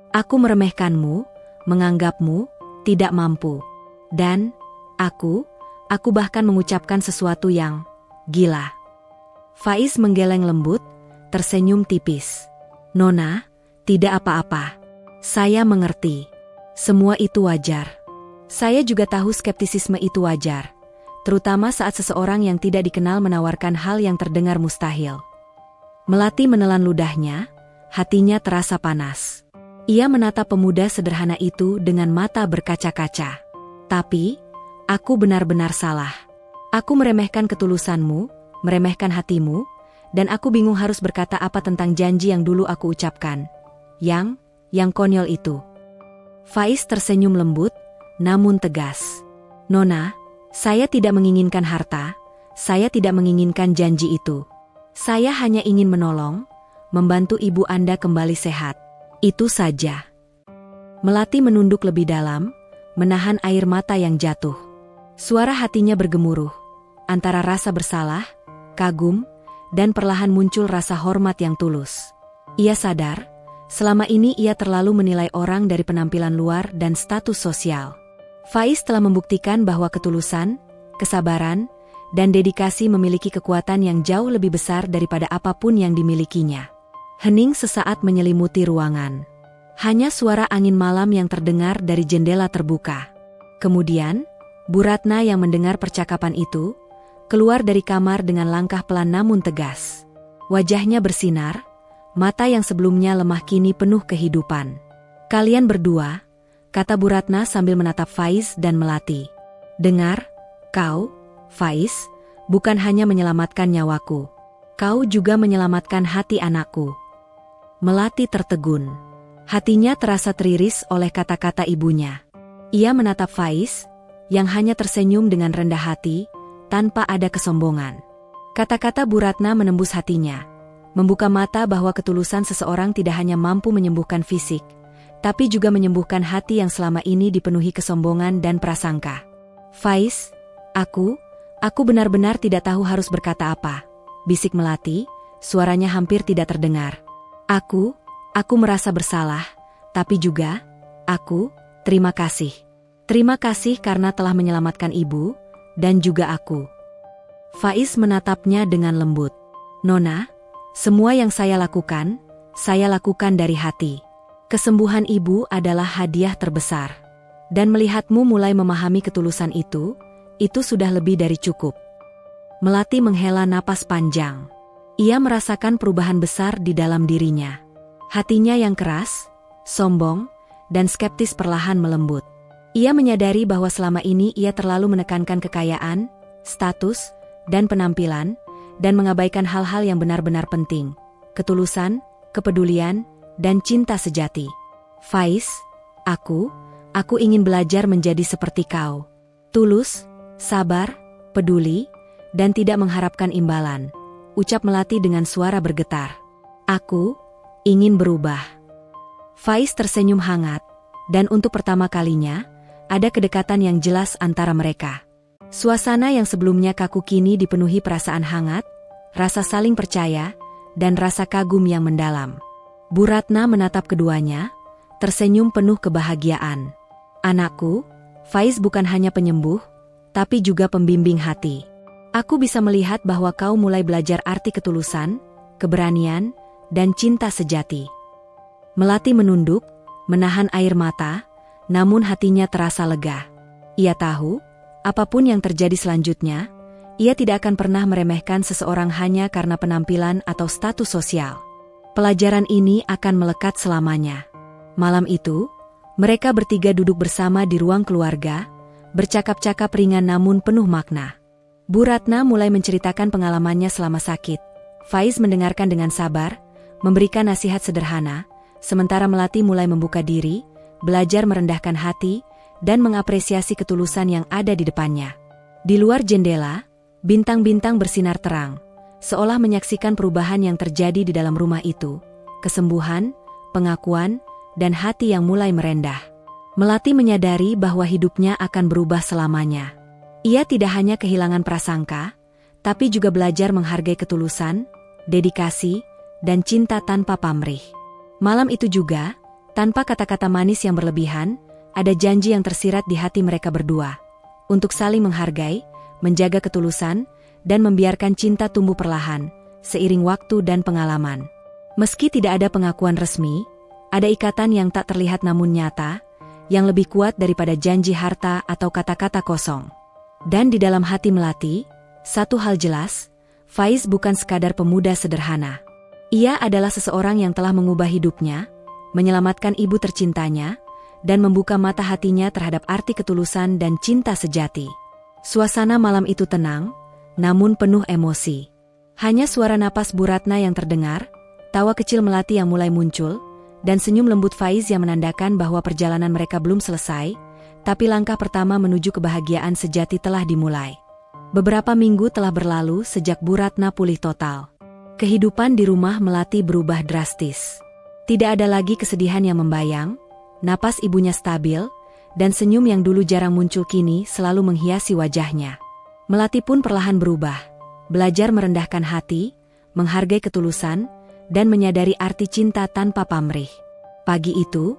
S1: Aku meremehkanmu, menganggapmu tidak mampu. Dan, aku bahkan mengucapkan sesuatu yang gila." Faiz menggeleng lembut, tersenyum tipis. "Nona, tidak apa-apa. Saya mengerti. Semua itu wajar. Saya juga tahu skeptisisme itu wajar. Terutama saat seseorang yang tidak dikenal menawarkan hal yang terdengar mustahil." Melati menelan ludahnya, hatinya terasa panas. Ia menatap pemuda sederhana itu dengan mata berkaca-kaca. "Tapi, aku benar-benar salah. Aku meremehkan ketulusanmu, meremehkan hatimu, dan aku bingung harus berkata apa tentang janji yang dulu aku ucapkan. Yang konyol itu." Faiz tersenyum lembut, namun tegas. "Nona, saya tidak menginginkan harta, saya tidak menginginkan janji itu. Saya hanya ingin menolong, membantu ibu Anda kembali sehat. Itu saja." Melati menunduk lebih dalam, menahan air mata yang jatuh. Suara hatinya bergemuruh, antara rasa bersalah, kagum, dan perlahan muncul rasa hormat yang tulus. Ia sadar, selama ini ia terlalu menilai orang dari penampilan luar dan status sosial. Faiz telah membuktikan bahwa ketulusan, kesabaran, dan dedikasi memiliki kekuatan yang jauh lebih besar daripada apapun yang dimilikinya. Hening sesaat menyelimuti ruangan. Hanya suara angin malam yang terdengar dari jendela terbuka. Kemudian, Bu Ratna yang mendengar percakapan itu, keluar dari kamar dengan langkah pelan namun tegas. Wajahnya bersinar, mata yang sebelumnya lemah kini penuh kehidupan. "Kalian berdua," kata Bu Ratna sambil menatap Faiz dan Melati. "Dengar, kau, Faiz, bukan hanya menyelamatkan nyawaku. Kau juga menyelamatkan hati anakku." Melati tertegun. Hatinya terasa teriris oleh kata-kata ibunya. Ia menatap Faiz, yang hanya tersenyum dengan rendah hati, tanpa ada kesombongan. Kata-kata Bu Ratna menembus hatinya, membuka mata bahwa ketulusan seseorang tidak hanya mampu menyembuhkan fisik, tapi juga menyembuhkan hati yang selama ini dipenuhi kesombongan dan prasangka. "Faiz, aku benar-benar tidak tahu harus berkata apa," bisik Melati, suaranya hampir tidak terdengar. Aku merasa bersalah, tapi juga, terima kasih. Terima kasih karena telah menyelamatkan ibu, dan juga aku." Faiz menatapnya dengan lembut. "Nona, semua yang saya lakukan dari hati. Kesembuhan ibu adalah hadiah terbesar. Dan melihatmu mulai memahami ketulusan itu sudah lebih dari cukup." Melati menghela napas panjang. Ia merasakan perubahan besar di dalam dirinya. Hatinya yang keras, sombong, dan skeptis perlahan melembut. Ia menyadari bahwa selama ini ia terlalu menekankan kekayaan, status, dan penampilan, dan mengabaikan hal-hal yang benar-benar penting. Ketulusan, kepedulian, dan cinta sejati. "Faiz, aku ingin belajar menjadi seperti kau. Tulus, sabar, peduli, dan tidak mengharapkan imbalan," ucap Melati dengan suara bergetar. "Aku ingin berubah." Faiz tersenyum hangat, dan untuk pertama kalinya, ada kedekatan yang jelas antara mereka. Suasana yang sebelumnya kaku kini dipenuhi perasaan hangat, rasa saling percaya, dan rasa kagum yang mendalam. Bu Ratna menatap keduanya, tersenyum penuh kebahagiaan. Anakku, Faiz bukan hanya penyembuh, tapi juga pembimbing hati. Aku bisa melihat bahwa kau mulai belajar arti ketulusan, keberanian, dan cinta sejati. Melati menunduk, menahan air mata, namun hatinya terasa lega. Ia tahu, apapun yang terjadi selanjutnya, ia tidak akan pernah meremehkan seseorang hanya karena penampilan atau status sosial. Pelajaran ini akan melekat selamanya. Malam itu, mereka bertiga duduk bersama di ruang keluarga, bercakap-cakap ringan namun penuh makna. Bu Ratna mulai menceritakan pengalamannya selama sakit. Faiz mendengarkan dengan sabar, memberikan nasihat sederhana, sementara Melati mulai membuka diri, belajar merendahkan hati, dan mengapresiasi ketulusan yang ada di depannya. Di luar jendela, bintang-bintang bersinar terang, seolah menyaksikan perubahan yang terjadi di dalam rumah itu, kesembuhan, pengakuan, dan hati yang mulai merendah. Melati menyadari bahwa hidupnya akan berubah selamanya. Ia tidak hanya kehilangan prasangka, tapi juga belajar menghargai ketulusan, dedikasi, dan cinta tanpa pamrih. Malam itu juga, tanpa kata-kata manis yang berlebihan, ada janji yang tersirat di hati mereka berdua. Untuk saling menghargai, menjaga ketulusan, dan membiarkan cinta tumbuh perlahan, seiring waktu dan pengalaman. Meski tidak ada pengakuan resmi, ada ikatan yang tak terlihat namun nyata, yang lebih kuat daripada janji harta atau kata-kata kosong. Dan di dalam hati Melati, satu hal jelas, Faiz bukan sekadar pemuda sederhana. Ia adalah seseorang yang telah mengubah hidupnya, menyelamatkan ibu tercintanya, dan membuka mata hatinya terhadap arti ketulusan dan cinta sejati. Suasana malam itu tenang, namun penuh emosi. Hanya suara napas Bu Ratna yang terdengar, tawa kecil Melati yang mulai muncul, dan senyum lembut Faiz yang menandakan bahwa perjalanan mereka belum selesai, tapi langkah pertama menuju kebahagiaan sejati telah dimulai. Beberapa minggu telah berlalu sejak Bu Ratna pulih total. Kehidupan di rumah Melati berubah drastis. Tidak ada lagi kesedihan yang membayang, napas ibunya stabil, dan senyum yang dulu jarang muncul kini selalu menghiasi wajahnya. Melati pun perlahan berubah, belajar merendahkan hati, menghargai ketulusan, dan menyadari arti cinta tanpa pamrih. Pagi itu,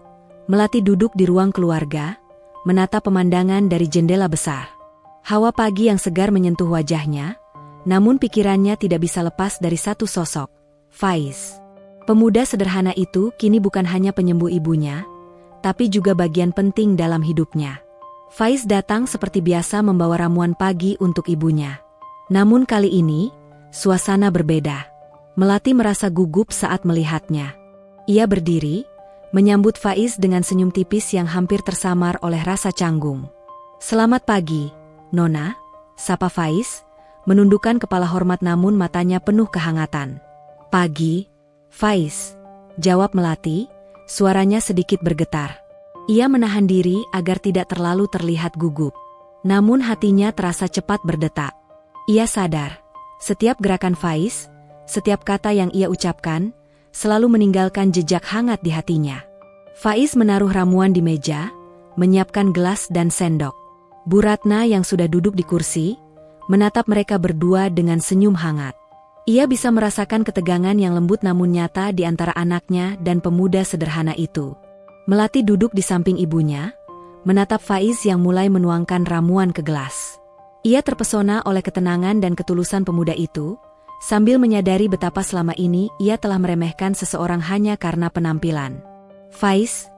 S1: Melati duduk di ruang keluarga, menatap pemandangan dari jendela besar. Hawa pagi yang segar menyentuh wajahnya, namun pikirannya tidak bisa lepas dari satu sosok, Faiz. Pemuda sederhana itu kini bukan hanya penyembuh ibunya, tapi juga bagian penting dalam hidupnya. Faiz datang seperti biasa membawa ramuan pagi untuk ibunya. Namun kali ini, suasana berbeda. Melati merasa gugup saat melihatnya. Ia berdiri, menyambut Faiz dengan senyum tipis yang hampir tersamar oleh rasa canggung. "Selamat pagi, Nona," sapa Faiz, menundukkan kepala hormat namun matanya penuh kehangatan. "Pagi, Faiz," jawab Melati, suaranya sedikit bergetar. Ia menahan diri agar tidak terlalu terlihat gugup. Namun hatinya terasa cepat berdetak. Ia sadar, setiap gerakan Faiz, setiap kata yang ia ucapkan, selalu meninggalkan jejak hangat di hatinya. Faiz menaruh ramuan di meja, menyiapkan gelas dan sendok. Bu Ratna yang sudah duduk di kursi, menatap mereka berdua dengan senyum hangat. Ia bisa merasakan ketegangan yang lembut namun nyata di antara anaknya dan pemuda sederhana itu. Melati duduk di samping ibunya, menatap Faiz yang mulai menuangkan ramuan ke gelas. Ia terpesona oleh ketenangan dan ketulusan pemuda itu, sambil menyadari betapa selama ini ia telah meremehkan seseorang hanya karena penampilan. "Faiz,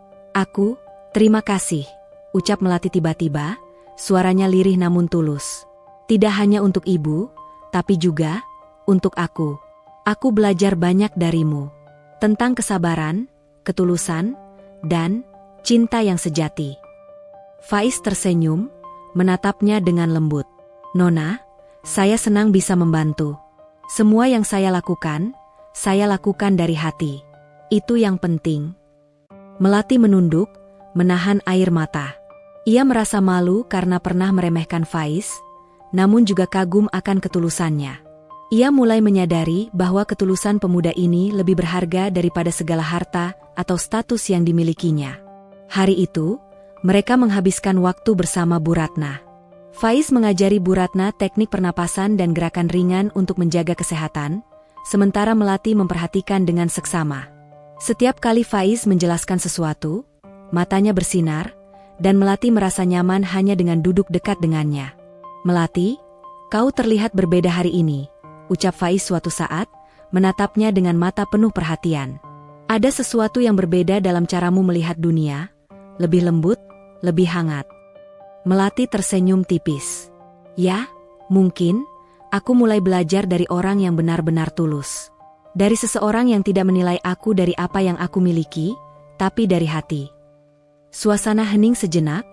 S1: terima kasih," ucap Melati tiba-tiba, suaranya lirih namun tulus. "Tidak hanya untuk ibu, tapi juga untuk aku. Aku belajar banyak darimu. Tentang kesabaran, ketulusan, dan cinta yang sejati." Faiz tersenyum, menatapnya dengan lembut. "Nona, saya senang bisa membantu. Semua yang saya lakukan dari hati. Itu yang penting." Melati menunduk, menahan air mata. Ia merasa malu karena pernah meremehkan Faiz, namun juga kagum akan ketulusannya. Ia mulai menyadari bahwa ketulusan pemuda ini lebih berharga daripada segala harta atau status yang dimilikinya. Hari itu, mereka menghabiskan waktu bersama Bu Ratna. Faiz mengajari Bu Ratna teknik pernapasan dan gerakan ringan untuk menjaga kesehatan, sementara Melati memperhatikan dengan seksama. Setiap kali Faiz menjelaskan sesuatu, matanya bersinar, dan Melati merasa nyaman hanya dengan duduk dekat dengannya. "Melati, kau terlihat berbeda hari ini," ucap Faiz suatu saat, menatapnya dengan mata penuh perhatian. "Ada sesuatu yang berbeda dalam caramu melihat dunia, lebih lembut, lebih hangat." Melati tersenyum tipis. "Ya, mungkin, aku mulai belajar dari orang yang benar-benar tulus. Dari seseorang yang tidak menilai aku dari apa yang aku miliki, tapi dari hati." Suasana hening sejenak,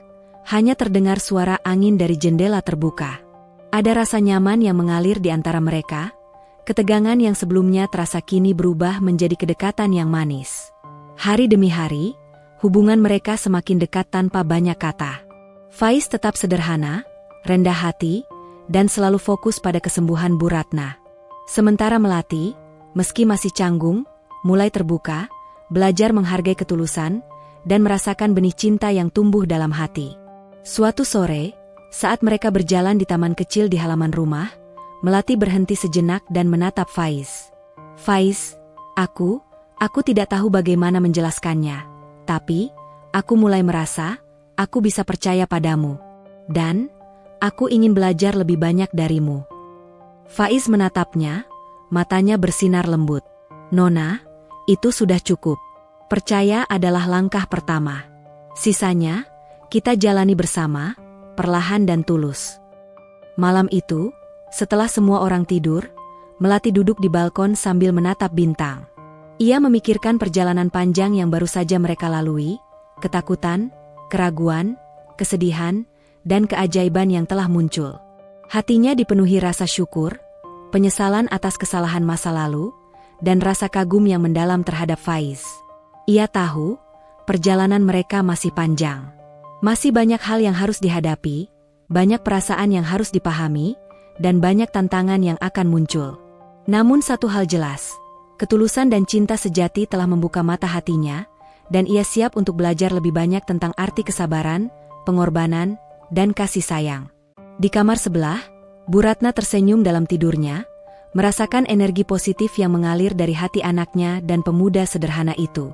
S1: hanya terdengar suara angin dari jendela terbuka. Ada rasa nyaman yang mengalir di antara mereka, ketegangan yang sebelumnya terasa kini berubah menjadi kedekatan yang manis. Hari demi hari, hubungan mereka semakin dekat tanpa banyak kata. Faiz tetap sederhana, rendah hati, dan selalu fokus pada kesembuhan Bu Ratna. Sementara Melati, meski masih canggung, mulai terbuka, belajar menghargai ketulusan, dan merasakan benih cinta yang tumbuh dalam hati. Suatu sore, saat mereka berjalan di taman kecil di halaman rumah, Melati berhenti sejenak dan menatap Faiz. "Faiz, aku tidak tahu bagaimana menjelaskannya, tapi aku mulai merasa aku bisa percaya padamu. Dan aku ingin belajar lebih banyak darimu." Faiz menatapnya, matanya bersinar lembut. "Nona, itu sudah cukup. Percaya adalah langkah pertama. Sisanya, kita jalani bersama, perlahan dan tulus." Malam itu, setelah semua orang tidur, Melati duduk di balkon sambil menatap bintang. Ia memikirkan perjalanan panjang yang baru saja mereka lalui, ketakutan, keraguan, kesedihan, dan keajaiban yang telah muncul. Hatinya dipenuhi rasa syukur, penyesalan atas kesalahan masa lalu, dan rasa kagum yang mendalam terhadap Faiz. Ia tahu, perjalanan mereka masih panjang. Masih banyak hal yang harus dihadapi, banyak perasaan yang harus dipahami, dan banyak tantangan yang akan muncul. Namun satu hal jelas, ketulusan dan cinta sejati telah membuka mata hatinya, dan ia siap untuk belajar lebih banyak tentang arti kesabaran, pengorbanan, dan kasih sayang. Di kamar sebelah, Bu Ratna tersenyum dalam tidurnya, merasakan energi positif yang mengalir dari hati anaknya dan pemuda sederhana itu.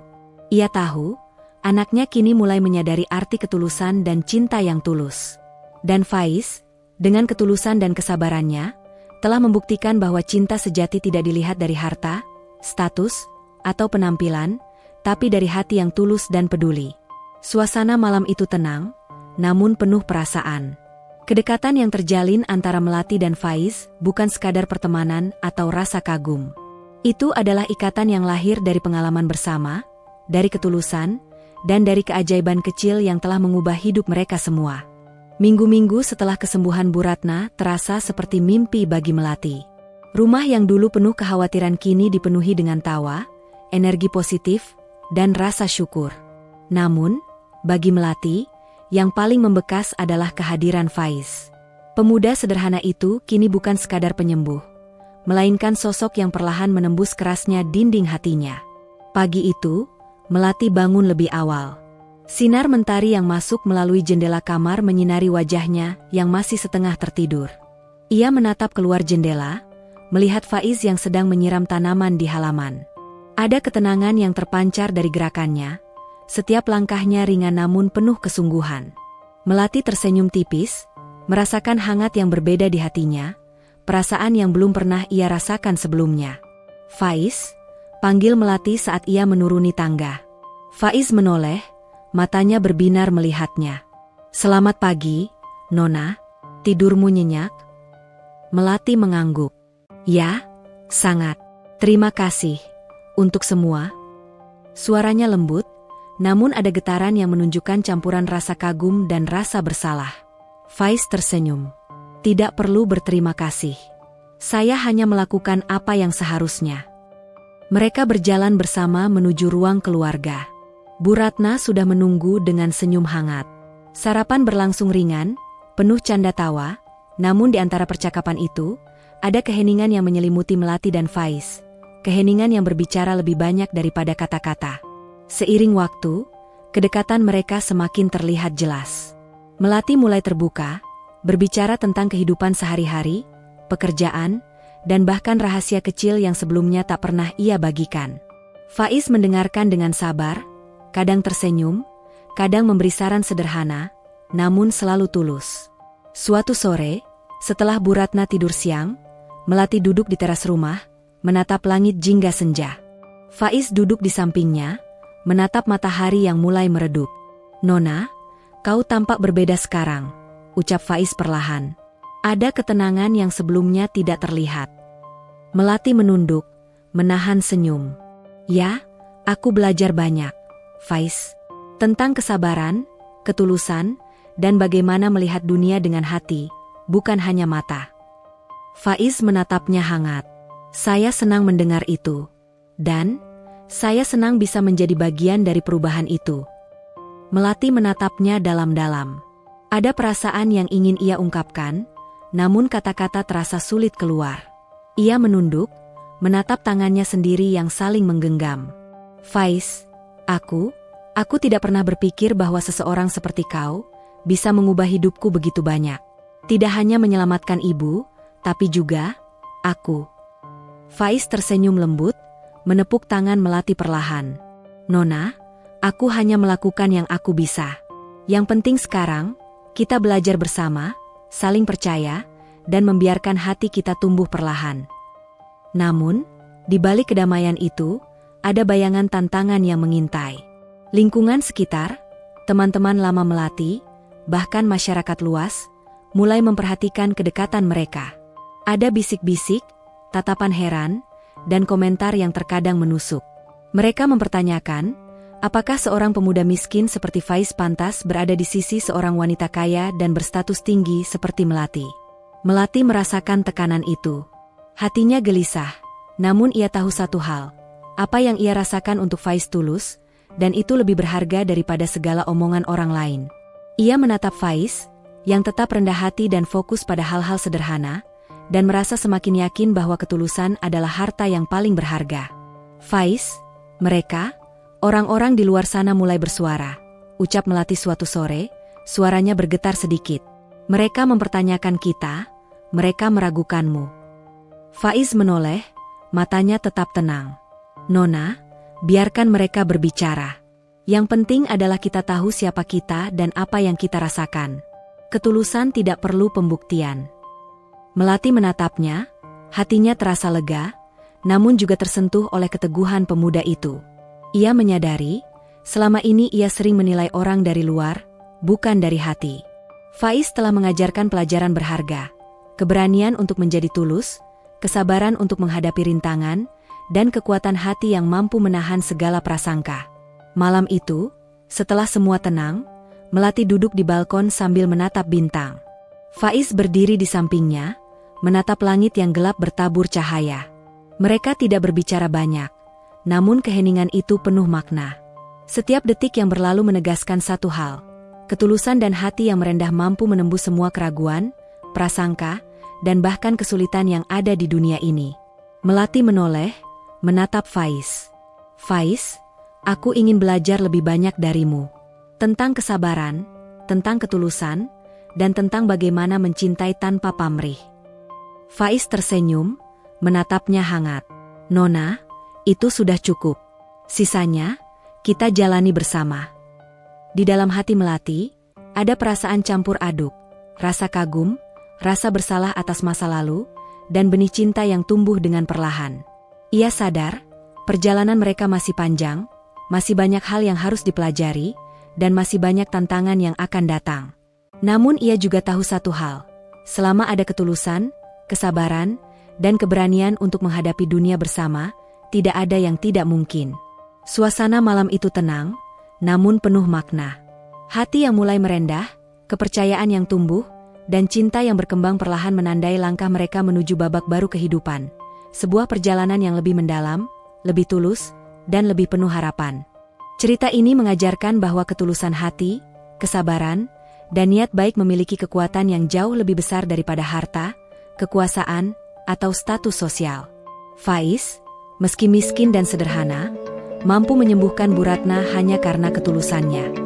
S1: Ia tahu, anaknya kini mulai menyadari arti ketulusan dan cinta yang tulus. Dan Faiz, dengan ketulusan dan kesabarannya, telah membuktikan bahwa cinta sejati tidak dilihat dari harta, status, atau penampilan, tapi dari hati yang tulus dan peduli. Suasana malam itu tenang, namun penuh perasaan. Kedekatan yang terjalin antara Melati dan Faiz bukan sekadar pertemanan atau rasa kagum. Itu adalah ikatan yang lahir dari pengalaman bersama, dari ketulusan, dan dari keajaiban kecil yang telah mengubah hidup mereka semua. Minggu-minggu setelah kesembuhan Bu Ratna terasa seperti mimpi bagi Melati. Rumah yang dulu penuh kekhawatiran kini dipenuhi dengan tawa, energi positif, dan rasa syukur. Namun, bagi Melati, yang paling membekas adalah kehadiran Faiz. Pemuda sederhana itu kini bukan sekadar penyembuh, melainkan sosok yang perlahan menembus kerasnya dinding hatinya. Pagi itu, Melati bangun lebih awal. Sinar mentari yang masuk melalui jendela kamar menyinari wajahnya yang masih setengah tertidur. Ia menatap keluar jendela, melihat Faiz yang sedang menyiram tanaman di halaman. Ada ketenangan yang terpancar dari gerakannya, setiap langkahnya ringan namun penuh kesungguhan. Melati tersenyum tipis, merasakan hangat yang berbeda di hatinya, perasaan yang belum pernah ia rasakan sebelumnya. "Faiz," panggil Melati saat ia menuruni tangga. Faiz menoleh, matanya berbinar melihatnya. "Selamat pagi, Nona. Tidurmu nyenyak?" Melati mengangguk. "Ya, sangat. Terima kasih untuk semua." Suaranya lembut, namun ada getaran yang menunjukkan campuran rasa kagum dan rasa bersalah. Faiz tersenyum. "Tidak perlu berterima kasih. Saya hanya melakukan apa yang seharusnya." Mereka berjalan bersama menuju ruang keluarga. Bu Ratna sudah menunggu dengan senyum hangat. Sarapan berlangsung ringan, penuh canda tawa, namun di antara percakapan itu, ada keheningan yang menyelimuti Melati dan Faiz. Keheningan yang berbicara lebih banyak daripada kata-kata. Seiring waktu, kedekatan mereka semakin terlihat jelas. Melati mulai terbuka, berbicara tentang kehidupan sehari-hari, pekerjaan, dan bahkan rahasia kecil yang sebelumnya tak pernah ia bagikan. Faiz mendengarkan dengan sabar, kadang tersenyum, kadang memberi saran sederhana, namun selalu tulus. Suatu sore, setelah Bu Ratna tidur siang, Melati duduk di teras rumah, menatap langit jingga senja. Faiz duduk di sampingnya, menatap matahari yang mulai meredup. "Nona, kau tampak berbeda sekarang," ucap Faiz perlahan. Ada ketenangan yang sebelumnya tidak terlihat. Melati menunduk, menahan senyum. "Ya, aku belajar banyak, Faiz. Tentang kesabaran, ketulusan, dan bagaimana melihat dunia dengan hati, bukan hanya mata." Faiz menatapnya hangat. "Saya senang mendengar itu. Dan, saya senang bisa menjadi bagian dari perubahan itu." Melati menatapnya dalam-dalam. Ada perasaan yang ingin ia ungkapkan, namun kata-kata terasa sulit keluar. Ia menunduk, menatap tangannya sendiri yang saling menggenggam. "Faiz, aku tidak pernah berpikir bahwa seseorang seperti kau bisa mengubah hidupku begitu banyak. Tidak hanya menyelamatkan ibu, tapi juga aku." Faiz tersenyum lembut, menepuk tangan Melati perlahan. "Nona, aku hanya melakukan yang aku bisa. Yang penting sekarang, kita belajar bersama, saling percaya, dan membiarkan hati kita tumbuh perlahan." Namun, di balik kedamaian itu, ada bayangan tantangan yang mengintai. Lingkungan sekitar, teman-teman lama Melati, bahkan masyarakat luas, mulai memperhatikan kedekatan mereka. Ada bisik-bisik, tatapan heran, dan komentar yang terkadang menusuk. Mereka mempertanyakan, apakah seorang pemuda miskin seperti Faiz pantas berada di sisi seorang wanita kaya dan berstatus tinggi seperti Melati. Melati merasakan tekanan itu. Hatinya gelisah, namun ia tahu satu hal. Apa yang ia rasakan untuk Faiz tulus, dan itu lebih berharga daripada segala omongan orang lain. Ia menatap Faiz, yang tetap rendah hati dan fokus pada hal-hal sederhana, dan merasa semakin yakin bahwa ketulusan adalah harta yang paling berharga. "Faiz, mereka, orang-orang di luar sana mulai bersuara," ucap Melati suatu sore, suaranya bergetar sedikit. "Mereka mempertanyakan kita, mereka meragukanmu." Faiz menoleh, matanya tetap tenang. "Nona, biarkan mereka berbicara. Yang penting adalah kita tahu siapa kita dan apa yang kita rasakan. Ketulusan tidak perlu pembuktian." Melati menatapnya, hatinya terasa lega, namun juga tersentuh oleh keteguhan pemuda itu. Ia menyadari, selama ini ia sering menilai orang dari luar, bukan dari hati. Faiz telah mengajarkan pelajaran berharga, keberanian untuk menjadi tulus, kesabaran untuk menghadapi rintangan, dan kekuatan hati yang mampu menahan segala prasangka. Malam itu, setelah semua tenang, Melati duduk di balkon sambil menatap bintang. Faiz berdiri di sampingnya, menatap langit yang gelap bertabur cahaya. Mereka tidak berbicara banyak, namun keheningan itu penuh makna. Setiap detik yang berlalu menegaskan satu hal. Ketulusan dan hati yang merendah mampu menembus semua keraguan, prasangka, dan bahkan kesulitan yang ada di dunia ini. Melati menoleh, menatap Faiz. "Faiz, aku ingin belajar lebih banyak darimu. Tentang kesabaran, tentang ketulusan, dan tentang bagaimana mencintai tanpa pamrih." Faiz tersenyum, menatapnya hangat. "Nona, itu sudah cukup. Sisanya, kita jalani bersama." Di dalam hati Melati, ada perasaan campur aduk, rasa kagum, rasa bersalah atas masa lalu, dan benih cinta yang tumbuh dengan perlahan. Ia sadar, perjalanan mereka masih panjang, masih banyak hal yang harus dipelajari, dan masih banyak tantangan yang akan datang. Namun ia juga tahu satu hal, selama ada ketulusan, kesabaran, dan keberanian untuk menghadapi dunia bersama, tidak ada yang tidak mungkin. Suasana malam itu tenang, namun penuh makna. Hati yang mulai merendah, kepercayaan yang tumbuh, dan cinta yang berkembang perlahan menandai langkah mereka menuju babak baru kehidupan. Sebuah perjalanan yang lebih mendalam, lebih tulus, dan lebih penuh harapan. Cerita ini mengajarkan bahwa ketulusan hati, kesabaran, dan niat baik memiliki kekuatan yang jauh lebih besar daripada harta, kekuasaan, atau status sosial. Faiz, meski miskin dan sederhana, mampu menyembuhkan Bu Ratna hanya karena ketulusannya.